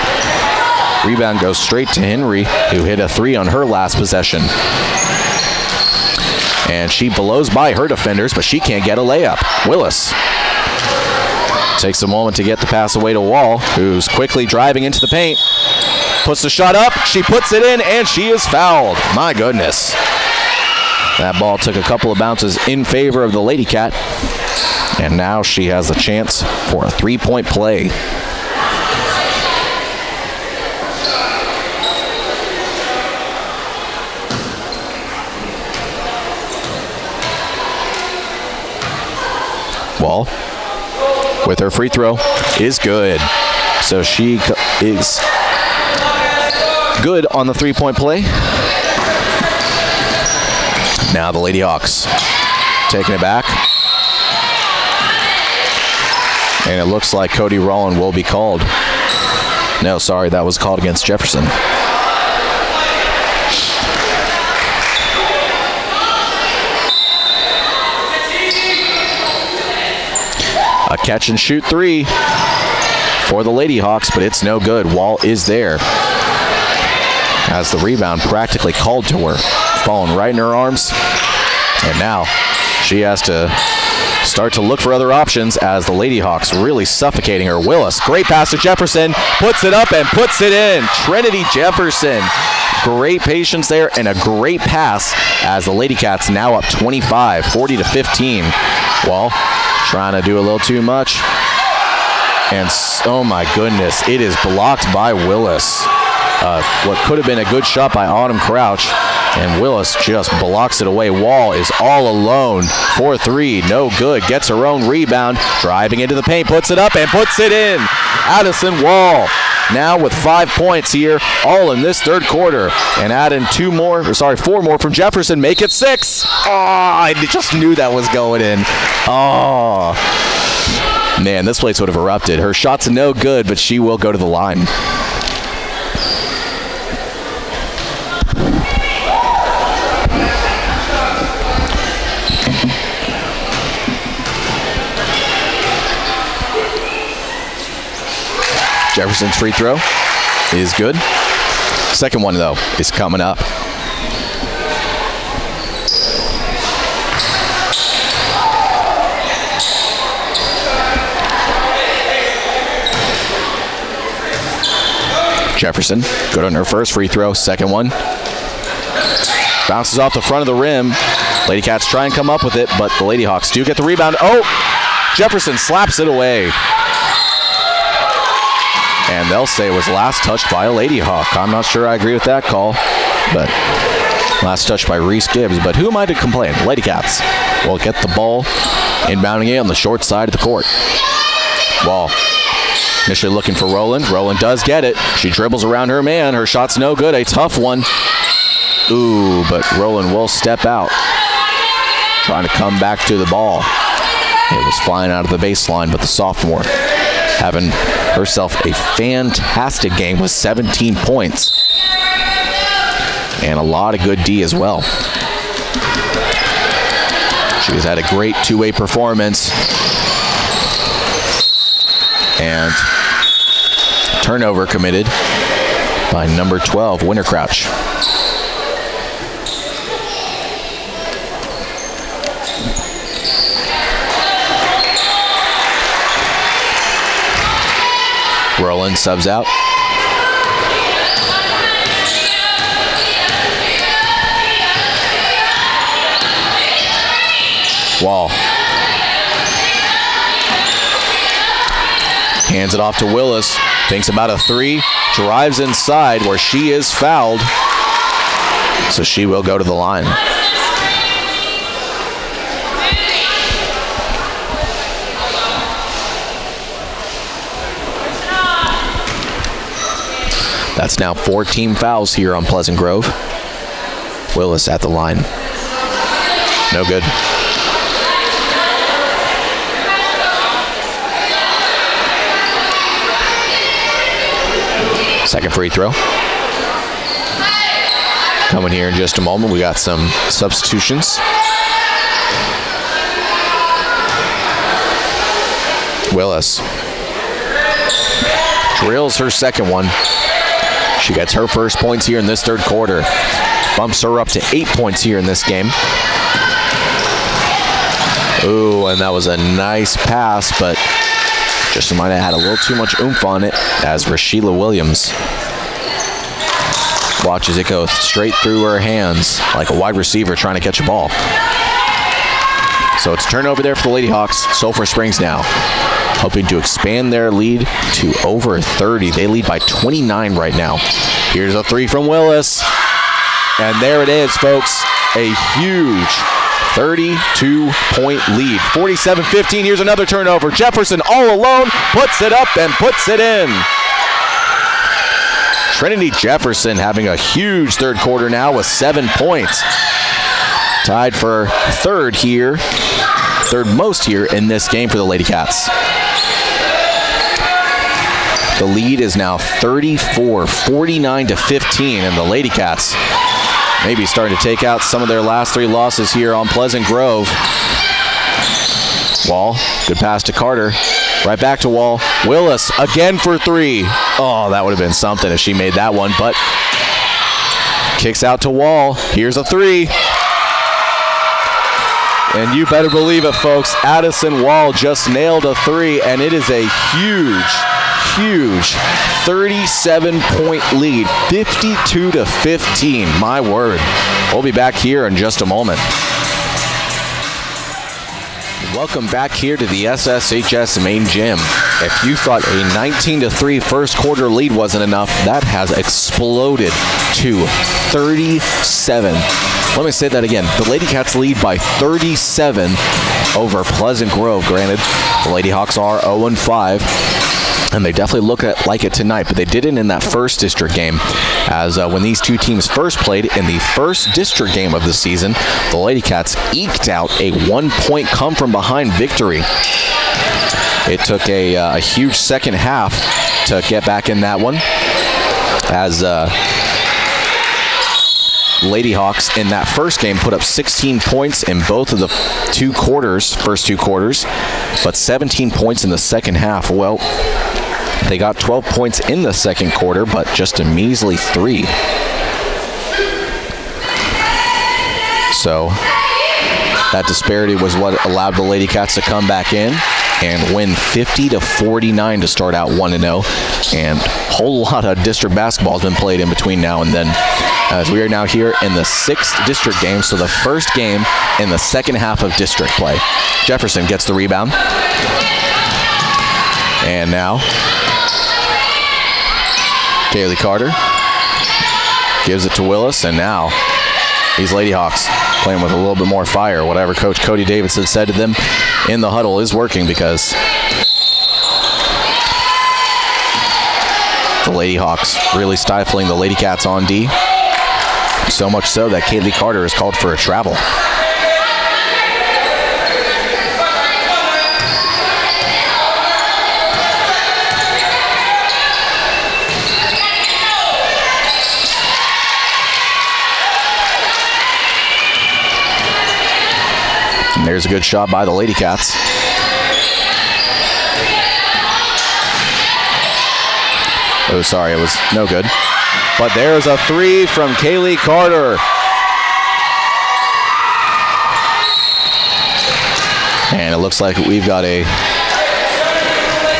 Rebound goes straight to Henry, who hit a 3 on her last possession. And she blows by her defenders, but she can't get a layup. Willis takes a moment to get the pass away to Wall, who's quickly driving into the paint. Puts the shot up, she puts it in, and she is fouled. My goodness. That ball took a couple of bounces in favor of the Lady Cat, and now she has a chance for a 3-point play. Wall with her free throw is good. So she is good on the three-point play. Now the Lady Hawks taking it back. And it looks like Cody Rowland will be called. No, sorry, that was called against Jefferson. A catch and shoot three for the Lady Hawks, but it's no good. Wall is there. Has the rebound practically called to her. Falling right in her arms. And now she has to start to look for other options as the Lady Hawks really suffocating her. Willis, great pass to Jefferson, puts it up and puts it in. Trinity Jefferson, great patience there and a great pass as the Lady Cats now up 25, 40-15. Well, trying to do a little too much. And oh my goodness, it is blocked by Willis. What could have been a good shot by Autumn Crouch. And Willis just blocks it away. Wall is all alone. 4-3, no good. Gets her own rebound. Driving into the paint, puts it up and puts it in. Addison Wall now with 5 points here, all in this third quarter. And add in 4 more from Jefferson. Make it 6. Oh, I just knew that was going in. Oh, man, this place would have erupted. Her shot's no good, but she will go to the line. Jefferson's free throw is good. Second one, though, is coming up. Jefferson, good on her first free throw. Second one. Bounces off the front of the rim. Lady Cats try and come up with it, but the Lady Hawks do get the rebound. Oh! Jefferson slaps it away. And they'll say it was last touched by a Lady Hawk. I'm not sure I agree with that call, but last touched by Reese Gibbs. But who am I to complain? Lady Cats will get the ball, inbounding it on the short side of the court. Wall initially looking for Rowland. Rowland does get it. She dribbles around her man. Her shot's no good. A tough one. Ooh, but Rowland will step out, trying to come back to the ball. It was flying out of the baseline, but the sophomore having herself a fantastic game with 17 points. And a lot of good D as well. She has had a great two-way performance. And turnover committed by number 12, Winter Crouch. Rowland subs out. Wall hands it off to Willis. Thinks about a three. Drives inside where she is fouled. So she will go to the line. That's now 4 team fouls here on Pleasant Grove. Willis at the line. No good. Second free throw. Coming here in just a moment. We got some substitutions. Willis drills her second one. She gets her first points here in this third quarter. Bumps her up to 8 points here in this game. Ooh, and that was a nice pass, but just might have had a little too much oomph on it as Rashila Williams watches it go straight through her hands like a wide receiver trying to catch a ball. So it's turnover there for the Lady Hawks. Sulphur Springs now hoping to expand their lead to over 30. They lead by 29 right now. Here's a three from Willis. And there it is, folks. A huge 32-point lead. 47-15. Here's another turnover. Jefferson all alone puts it up and puts it in. Trinity Jefferson having a huge third quarter now with 7 points. Tied for third most here in this game for the Lady Cats. The lead is now 49-15, and the Lady Cats maybe starting to take out some of their last 3 losses here on Pleasant Grove. Wall, good pass to Carter. Right back to Wall. Willis again for 3. Oh, that would have been something if she made that one, but kicks out to Wall. Here's a 3. And you better believe it, folks. Addison Wall just nailed a 3, and it is a huge 37-point lead, 52-15. My word. We'll be back here in just a moment. Welcome back here to the SSHS main gym. If you thought a 19-3 first quarter lead wasn't enough, that has exploded to 37. Let me say that again. The Lady Cats lead by 37 over Pleasant Grove. Granted, the Lady Hawks are 0-5. And they definitely look like it tonight, but they didn't in that first district game. As when these two teams first played in the first district game of the season, the Lady Cats eked out a 1-point come-from-behind victory. It took a huge second half to get back in that one, as Lady Hawks in that first game put up 16 points in both of the first two quarters, but 17 points in the second half. Well, they got 12 points in the second quarter, but just a measly 3. So that disparity was what allowed the Lady Cats to come back in and win 50-49 to start out 1-0. And a whole lot of district basketball has been played in between now and then, as we are now here in the 6th district game, so the first game in the second half of district play. Jefferson gets the rebound. And now Kaylee Carter gives it to Willis, and now these Lady Hawks playing with a little bit more fire. Whatever Coach Cody Davidson said to them in the huddle is working, because the Lady Hawks really stifling the Lady Cats on D. So much so that Kaylee Carter is called for a travel. And there's a good shot by the Lady Cats. Oh, sorry, it was no good. But there's a 3 from Kaylee Carter. And it looks like we've got a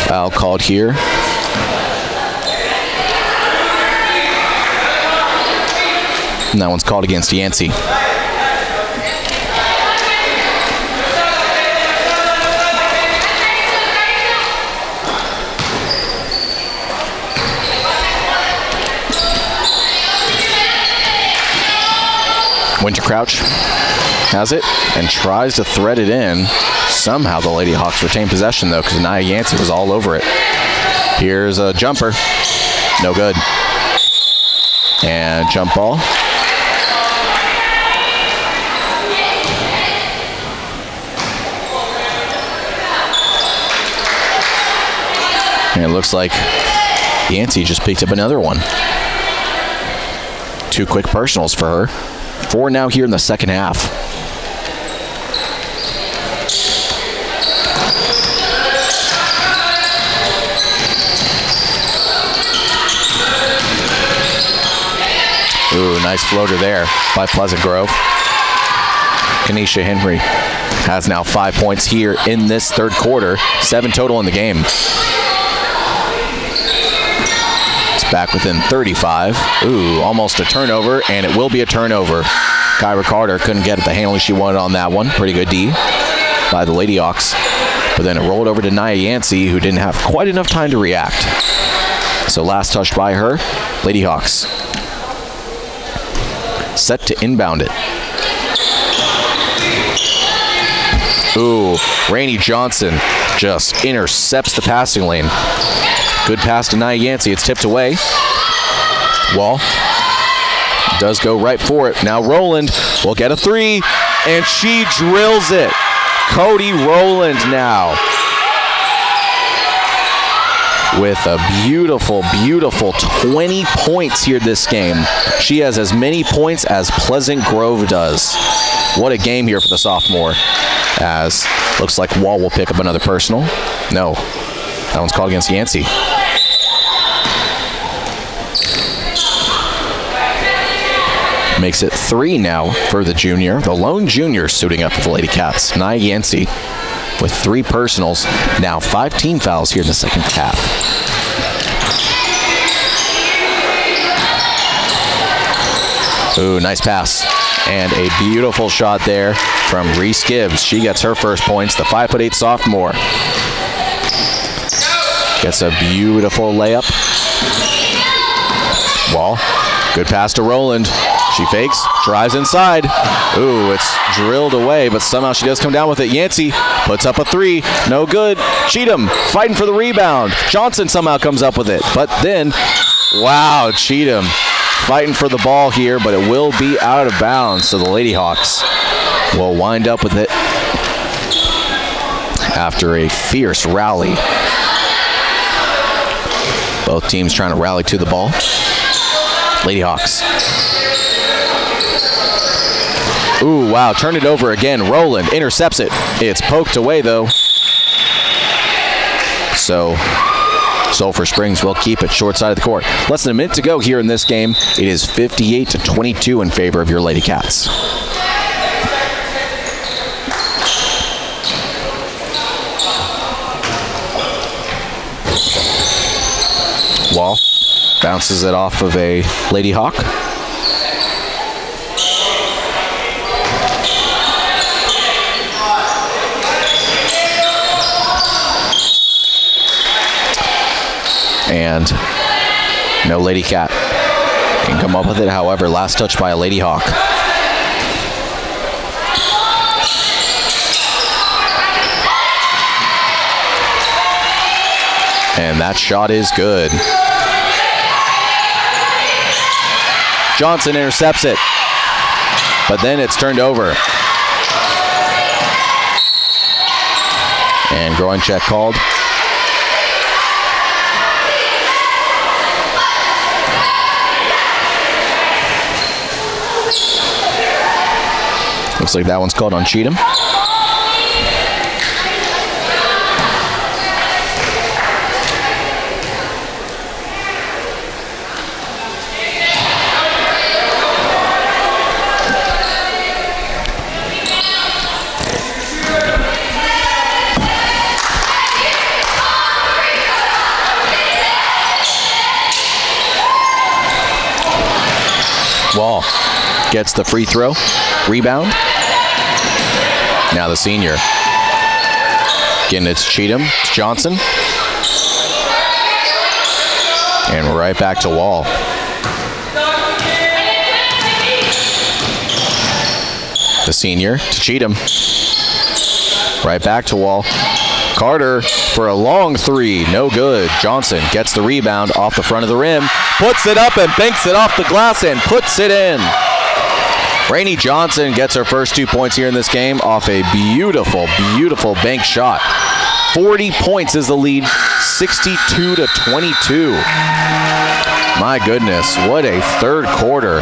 foul called here. And that one's called against Yancey. Winter Crouch has it and tries to thread it in. Somehow the Lady Hawks retain possession, though, because Nia Yancey was all over it. Here's a jumper. No good. And jump ball. And it looks like Yancey just picked up another one. 2 quick personals for her. 4 now here in the second half. Ooh, nice floater there by Pleasant Grove. Kanisha Henry has now 5 points here in this third quarter. 7 total in the game. Back within 35. Ooh, almost a turnover, and it will be a turnover. Kyra Carter couldn't get the handling she wanted on that one. Pretty good D by the Lady Hawks. But then it rolled over to Nia Yancey, who didn't have quite enough time to react. So last touch by her, Lady Hawks. Set to inbound it. Ooh, Rainey Johnson just intercepts the passing lane. Good pass to Nia Yancey. It's tipped away. Wall does go right for it. Now Rowland will get a three, and she drills it. Cody Rowland now with a beautiful, beautiful 20 points here this game. She has as many points as Pleasant Grove does. What a game here for the sophomore, as looks like Wall will pick up another personal. No, that one's called against Yancey. Makes it 3 now for the junior. The lone junior suiting up for the Lady Cats. Nia Yancey with 3 personals. Now 5 team fouls here in the second half. Ooh, nice pass. And a beautiful shot there from Reese Gibbs. She gets her first points, the 5'8" sophomore. Gets a beautiful layup. Wall, good pass to Rowland. She fakes, drives inside. Ooh, it's drilled away, but somehow she does come down with it. Yancey puts up a 3, no good. Cheatham fighting for the rebound. Johnson somehow comes up with it, but then, wow, Cheatham fighting for the ball here, but it will be out of bounds, so the Lady Hawks will wind up with it after a fierce rally. Both teams trying to rally to the ball. Lady Hawks. Ooh, wow, turn it over again. Rowland intercepts it. It's poked away, though. So Sulphur Springs will keep it short side of the court. Less than a minute to go here in this game. It is 58-22 in favor of your Lady Cats. Wall bounces it off of a Lady Hawk. And no Lady Cat can come up with it. However, last touch by a Lady Hawk. And that shot is good. Johnson intercepts it, but then it's turned over. And groin check called. Looks like that one's called on Cheatham. Wall gets the free throw. Rebound. Now the senior. Again, it's Cheatham. It's Johnson. And right back to Wall. The senior to Cheatham. Right back to Wall. Carter for a long 3. No good. Johnson gets the rebound off the front of the rim. Puts it up and banks it off the glass and puts it in. Rainey Johnson gets her first 2 points here in this game off a beautiful, beautiful bank shot. 40 points is the lead, 62-22. My goodness, what a third quarter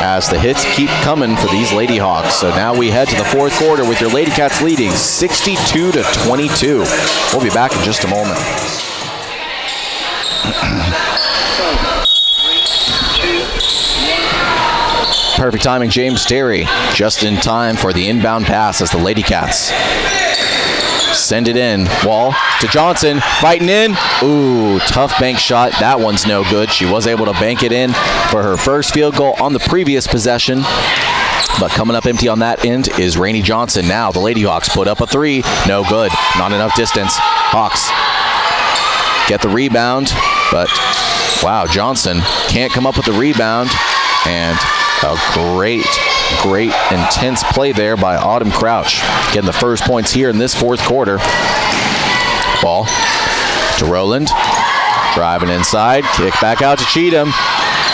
as the hits keep coming for these Lady Hawks. So now we head to the fourth quarter with your Lady Cats leading 62-22. We'll be back in just a moment. Perfect timing, James Terry, just in time for the inbound pass as the Lady Cats send it in. Wall to Johnson, fighting in. Ooh, tough bank shot. That one's no good. She was able to bank it in for her first field goal on the previous possession. But coming up empty on that end is Rainey Johnson. Now the Lady Hawks put up a 3. No good. Not enough distance. Hawks get the rebound, but wow, Johnson can't come up with the rebound. And a great Great, intense play there by Autumn Crouch. Getting the first points here in this fourth quarter. Ball to Rowland. Driving inside. Kick back out to Cheatham.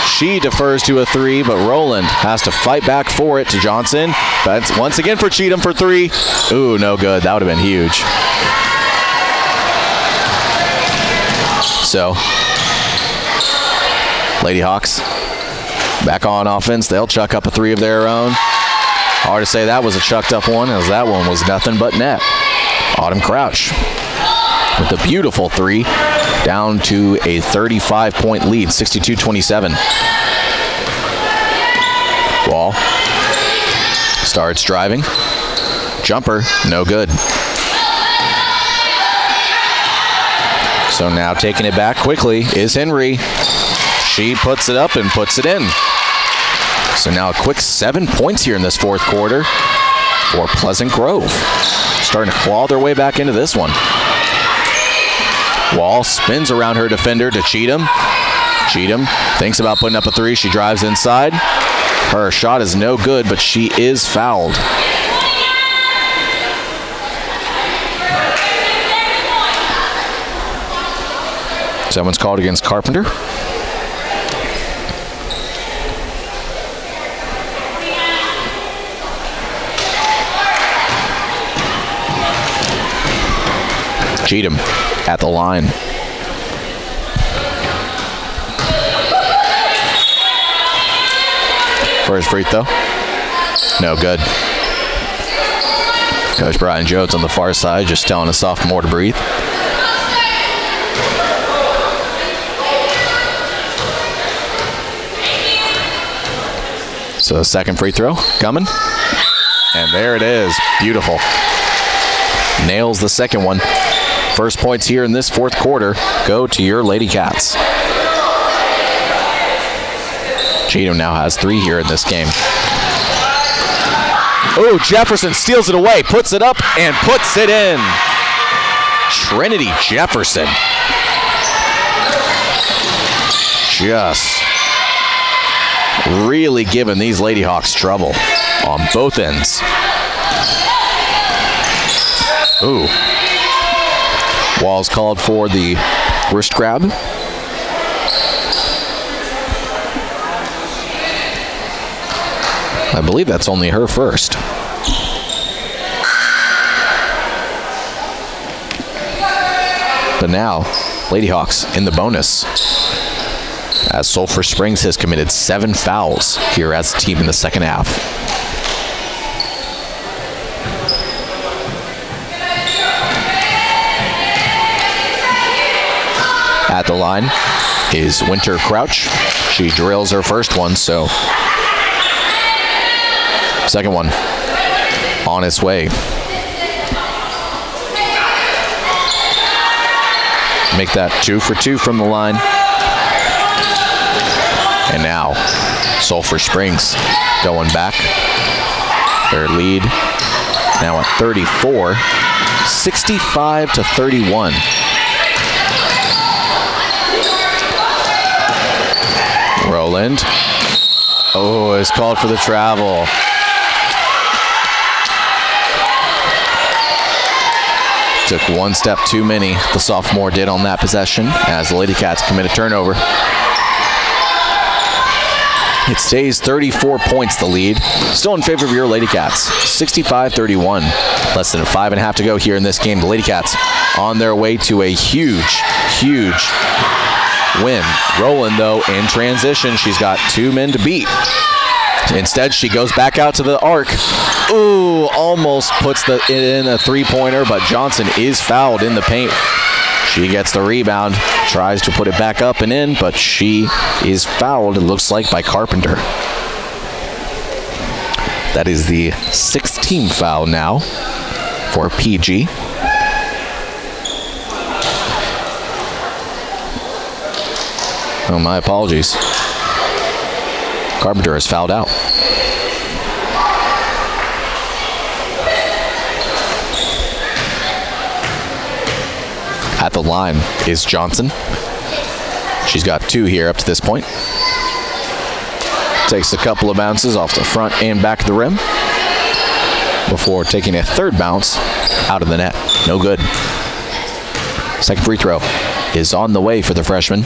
She defers to a three, but Rowland has to fight back for it to Johnson. But once again for Cheatham for three. Ooh, no good. That would have been huge. So, Lady Hawks back on offense. They'll chuck up a three of their own. Hard to say that was a chucked up one, as that one was nothing but net. Autumn Crouch with a beautiful three, down to a 35-point lead, 62-27. Wall starts driving. Jumper, no good. So now taking it back quickly is Henry. She puts it up and puts it in. So now a quick 7 points here in this fourth quarter for Pleasant Grove. Starting to claw their way back into this one. Wall spins around her defender to Cheatham. Cheatham thinks about putting up a three. She drives inside. Her shot is no good, but she is fouled. Someone's called against Carpenter. Cheatham at the line. First free throw. No good. Coach Brian Jones on the far side just telling a sophomore to breathe. So second free throw coming. And there it is. Beautiful. Nails the second one. First points here in this fourth quarter go to your Lady Cats. Cheatham now has three here in this game. Oh, Jefferson steals it away, puts it up, and puts it in. Trinity Jefferson. Just really giving these Lady Hawks trouble on both ends. Ooh. Wall's called for the wrist grab. I believe that's only her first. But now, Lady Hawks in the bonus, as Sulphur Springs has committed 7 fouls here as a team in the second half. At the line is Winter Crouch. She drills her first one, so second one on its way. Make that 2 for 2 from the line. And now Sulphur Springs going back. Their lead now at 34, 65-31. Rowland. Oh, it's called for the travel. Took one step too many, the sophomore did on that possession, as the Lady Cats commit a turnover. It stays 34 points, the lead. Still in favor of your Lady Cats, 65-31. Less than 5.5 to go here in this game. The Lady Cats on their way to a huge, huge win. Rowland, though, in transition. She's got 2 men to beat. Instead, she goes back out to the arc. Ooh, almost puts in a three-pointer, but Johnson is fouled in the paint. She gets the rebound, tries to put it back up and in, but she is fouled, it looks like, by Carpenter. That is the 6th team foul now for PG. Oh, my apologies. Carpenter is fouled out. At the line is Johnson. She's got 2 here up to this point. Takes a couple of bounces off the front and back of the rim before taking a third bounce out of the net. No good. Second free throw is on the way for the freshman.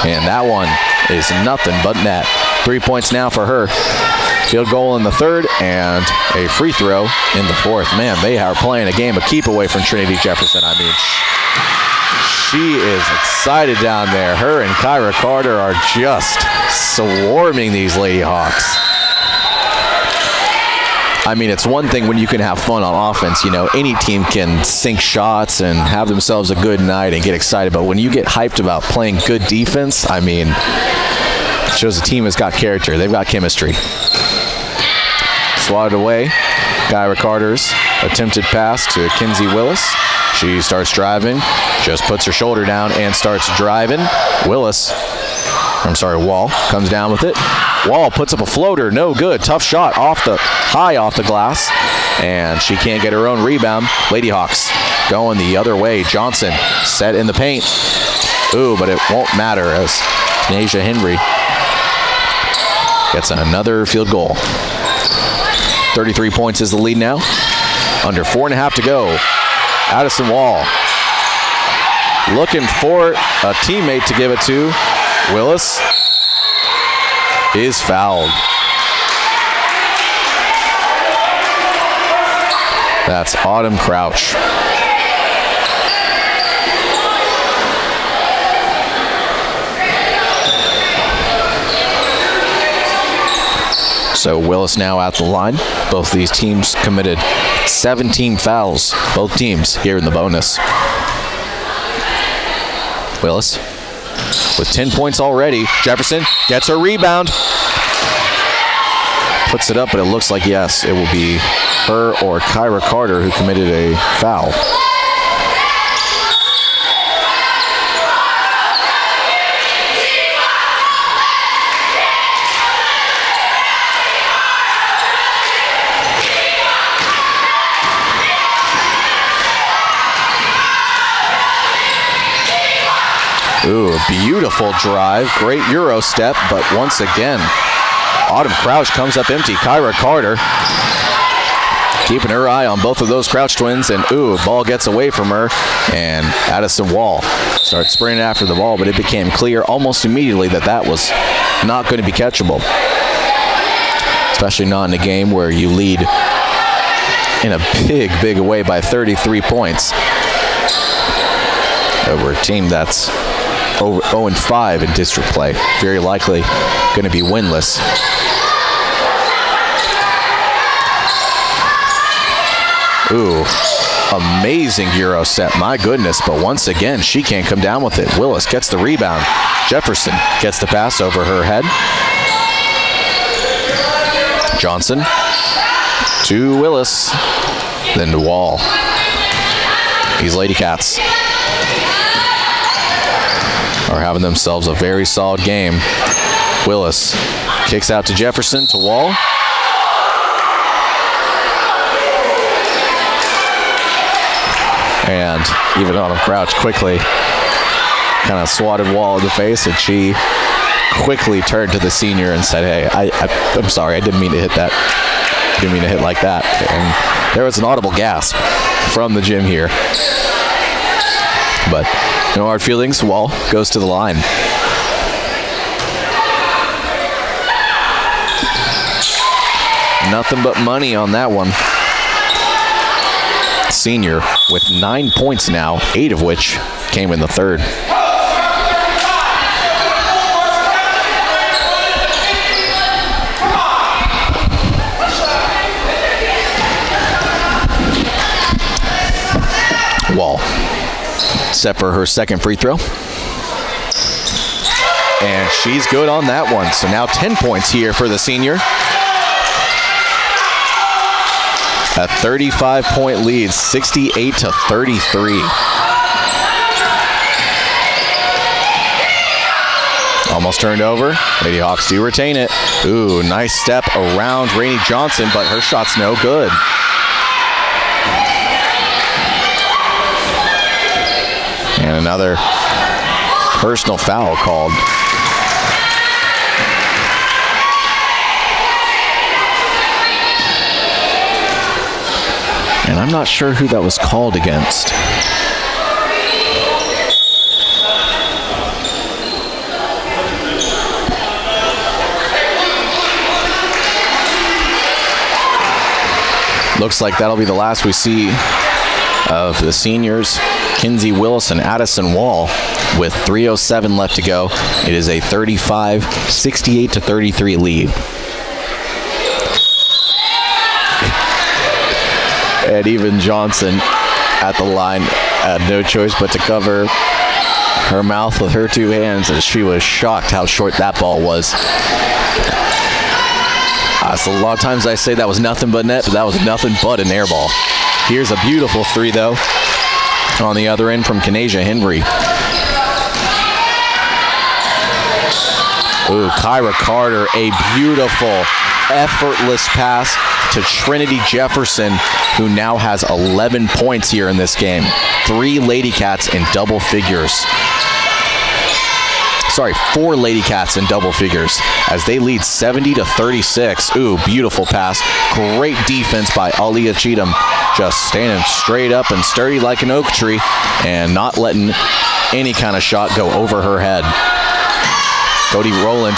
And that one is nothing but net. 3 points now for her. Field goal in the third and a free throw in the fourth. Man, they are playing a game of keep away from Trinity Jefferson. I mean, she is excited down there. Her and Kyra Carter are just swarming these Lady Hawks. I mean, it's one thing when you can have fun on offense. You know, any team can sink shots and have themselves a good night and get excited. But when you get hyped about playing good defense, I mean, it shows the team has got character. They've got chemistry. Swatted away. Kyra Carter's attempted pass to Kinsey Willis. She starts driving, just puts her shoulder down and starts driving. Wall comes down with it. Wall puts up a floater, no good. Tough shot high off the glass, and she can't get her own rebound. Lady Hawks going the other way. Johnson set in the paint. Ooh, but it won't matter as Nasia Henry gets another field goal. 33 points is the lead now. Under 4.5 to go. Addison Wall looking for a teammate to give it to. Willis is fouled. That's Autumn Crouch. So Willis now at the line. Both these teams committed 17 fouls, both teams here in the bonus. Willis with 10 points already. Jefferson gets her rebound. Puts it up, but it looks like, yes, it will be her or Kyra Carter who committed a foul. Ooh, a beautiful drive. Great Euro step, but once again, Autumn Crouch comes up empty. Kyra Carter keeping her eye on both of those Crouch twins, and ooh, ball gets away from her, and Addison Wall starts sprinting after the ball, but it became clear almost immediately that that was not going to be catchable. Especially not in a game where you lead in a big way by 33 points over a team that's 0-5 in district play. Very likely going to be winless. Ooh, amazing Euro set, my goodness, but once again, she can't come down with it. Willis gets the rebound. Jefferson gets the pass over her head. Johnson to Willis, then to Wall. These Lady Cats are having themselves a very solid game. Willis kicks out to Jefferson, to Wall. And even Autumn Crouch quickly kind of swatted Wall in the face, and she quickly turned to the senior and said, hey, I'm sorry, I didn't mean to hit that. I didn't mean to hit like that. And there was an audible gasp from the gym here. But no hard feelings. Wall goes to the line. Nothing but money on that one. Senior with 9 points now, 8 of which came in the third. Wall set for her second free throw. And she's good on that one. So now 10 points here for the senior. A 35-point lead, 68-33. Almost turned over. Lady Hawks do retain it. Ooh, nice step around Rainey Johnson, but her shot's no good. And another personal foul called. I'm not sure who that was called against. Looks like that'll be the last we see of the seniors, Kinsey Willis and Addison Wall, with 3:07 left to go. It is a 38-33 lead. And even Johnson at the line had no choice but to cover her mouth with her two hands as she was shocked how short that ball was. So a lot of times I say that was nothing but net, but that was nothing but an air ball. Here's a beautiful three, though, on the other end from Kanasia Henry. Ooh, Kyra Carter, a beautiful, effortless pass to Trinity Jefferson, who now has 11 points here in this game. 3 Lady Cats in double figures. Sorry, 4 Lady Cats in double figures as they lead 70-36. Ooh, beautiful pass. Great defense by Aaliyah Cheatham. Just standing straight up and sturdy like an oak tree and not letting any kind of shot go over her head. Cody Rowland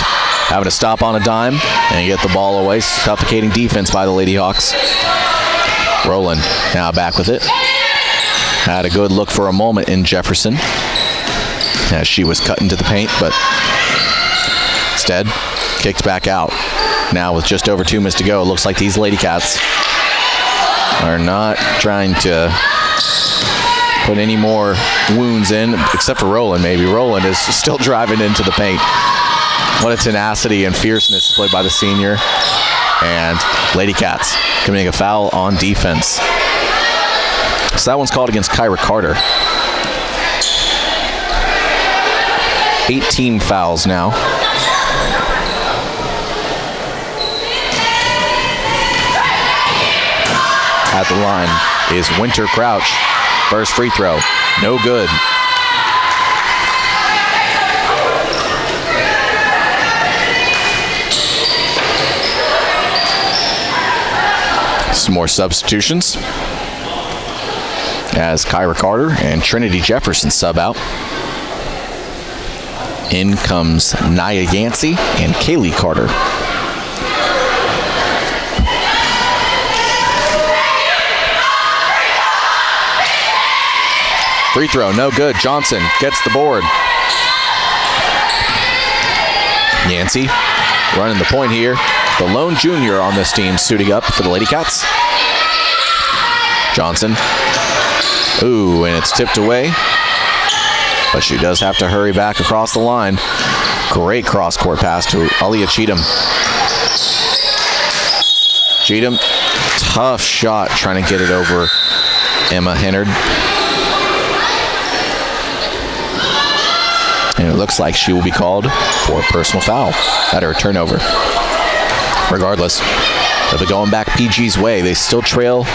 having to stop on a dime and get the ball away. Suffocating defense by the Lady Hawks. Rowland now back with it. Had a good look for a moment in Jefferson as she was cut into the paint, but instead kicked back out. Now with just over 2 minutes to go, it looks like these Lady Cats are not trying to put any more wounds in, except for Rowland maybe. Rowland is still driving into the paint. What a tenacity and fierceness displayed by the senior. And Lady Cats committing a foul on defense. So that one's called against Kyra Carter. 18 fouls now. At the line is Winter Crouch. First free throw, no good. Some more substitutions as Kyra Carter and Trinity Jefferson sub out. In comes Nia Yancey and Kaylee Carter. Free throw, no good. Johnson gets the board. Yancey running the point here. The lone junior on this team suiting up for the Lady Cats. Johnson. Ooh, and it's tipped away. But she does have to hurry back across the line. Great cross-court pass to Aaliyah Cheatham. Cheatham, tough shot trying to get it over Emma Hennard. And it looks like she will be called for a personal foul at her turnover. Regardless, they'll be going back PG's way. They still trail.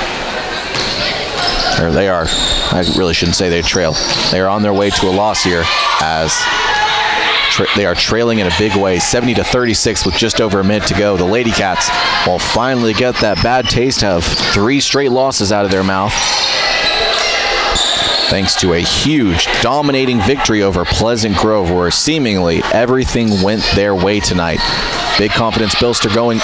Or they are. I really shouldn't say they trail. They are on their way to a loss here as they are trailing in a big way, 70-36 with just over a minute to go. The Lady Cats will finally get that bad taste of 3 straight losses out of their mouth, thanks to a huge, dominating victory over Pleasant Grove, where seemingly everything went their way tonight. Big confidence booster going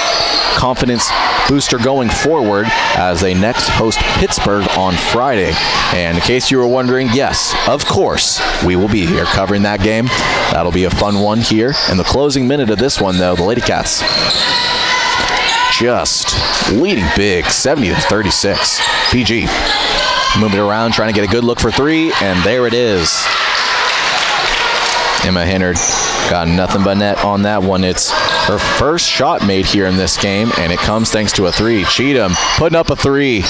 forward as they next host Pittsburgh on Friday. And in case you were wondering, yes, of course, we will be here covering that game. That'll be a fun one here. In the closing minute of this one, though, the Lady Cats just leading big, 70-36. PG moving around, trying to get a good look for 3, and there it is. Emma Hennard got nothing but net on that one. It's her first shot made here in this game, and it comes thanks to a 3. Cheatham putting up a 3.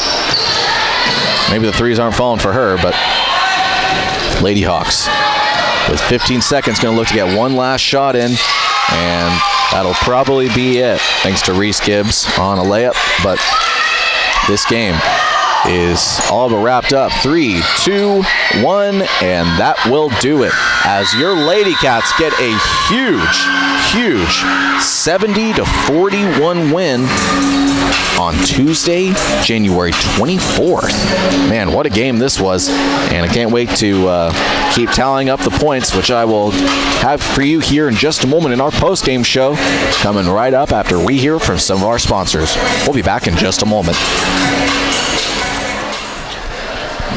Maybe the 3s aren't falling for her, but Lady Hawks with 15 seconds going to look to get one last shot in, and that'll probably be it, thanks to Reese Gibbs on a layup. But this game is all but wrapped up. 3, 2, 1, and that will do it as your Lady Cats get a huge, huge 70-41 win on Tuesday, January 24th. Man, what a game this was. And I can't wait to keep tallying up the points, which I will have for you here in just a moment in our post-game show, coming right up after we hear from some of our sponsors. We'll be back in just a moment.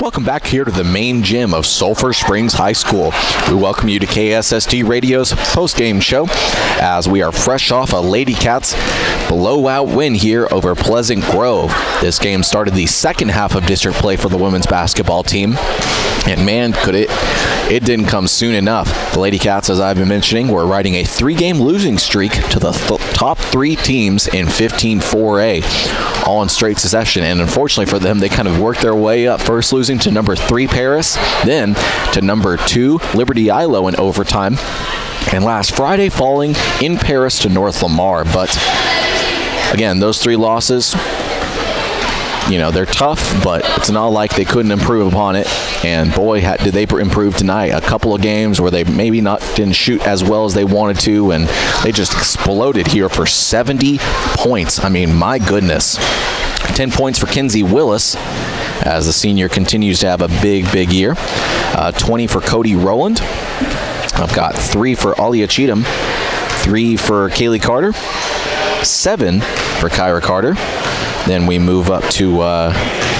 Welcome back here to the main gym of Sulphur Springs High School. We welcome you to KSST Radio's post-game show as we are fresh off a Lady Cats blowout win here over Pleasant Grove. This game started the second half of district play for the women's basketball team. And man, it didn't come soon enough. The Lady Cats, as I've been mentioning, were riding a 3-game losing streak to the top 3 teams in 15-4A, all in straight succession. And unfortunately for them, they kind of worked their way up, first losing to number 3 Paris, then to number 2 Liberty Ilo in overtime, and last Friday falling in Paris to North Lamar. But again, those 3 losses, they're tough, but it's not like they couldn't improve upon it. And boy, did they improve tonight. A couple of games where they maybe didn't shoot as well as they wanted to, and they just exploded here for 70 points. I mean, my goodness. 10 points for Kinsey Willis, as the senior continues to have a big year. 20 for Cody Rowland. I've got 3 for Alia Cheatham, 3 for Kaylee Carter, 7 for Kyra Carter. Then we move up to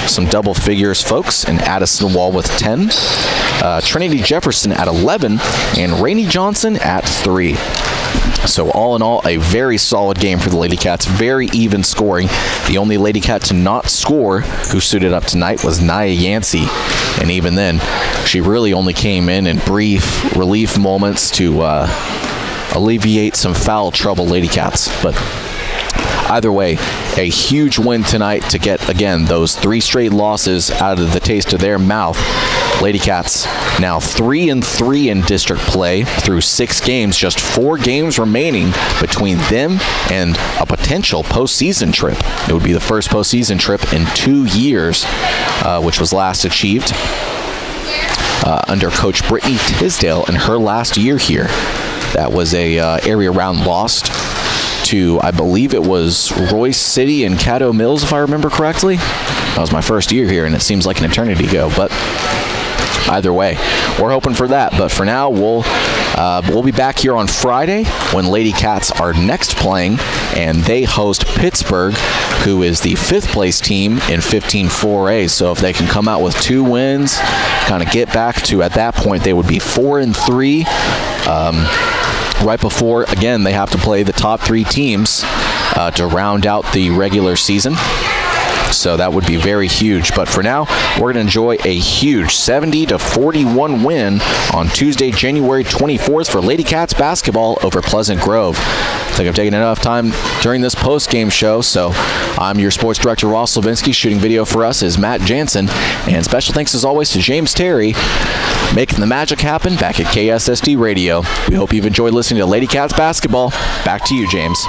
some double figures folks, and Addison Wall with 10, Trinity Jefferson at 11, and Rainey Johnson at 3. So all in all, a very solid game for the Lady Cats. Very even scoring. The only Lady Cat to not score who suited up tonight was Nia Yancey. And even then, she really only came in brief relief moments to alleviate some foul trouble Lady Cats. But either way, a huge win tonight to get, again, those 3 straight losses out of the taste of their mouth. Lady Cats now 3-3 in district play through 6 games, just 4 games remaining between them and a potential postseason trip. It would be the first postseason trip in 2 years, which was last achieved under Coach Brittany Tisdale in her last year here. That was a area round lost to, I believe it was Royce City and Caddo Mills, if I remember correctly. That was my first year here, and it seems like an eternity ago, but either way, we're hoping for that. But for now, we'll be back here on Friday when Lady Cats are next playing, and they host Pittsburgh, who is the 5th place team in 15-4A. So if they can come out with 2 wins, kind of get back to, at that point, they would be 4-3. Right before, again, they have to play the top 3 teams to round out the regular season. So that would be very huge. But for now, we're going to enjoy a huge 70-41 win on Tuesday, January 24th for Lady Cats basketball over Pleasant Grove. I think I've taken enough time during this post-game show, so I'm your sports director, Ross Levinsky. Shooting video for us is Matt Jansen. And special thanks, as always, to James Terry, making the magic happen back at KSST Radio. We hope you've enjoyed listening to Lady Cats basketball. Back to you, James.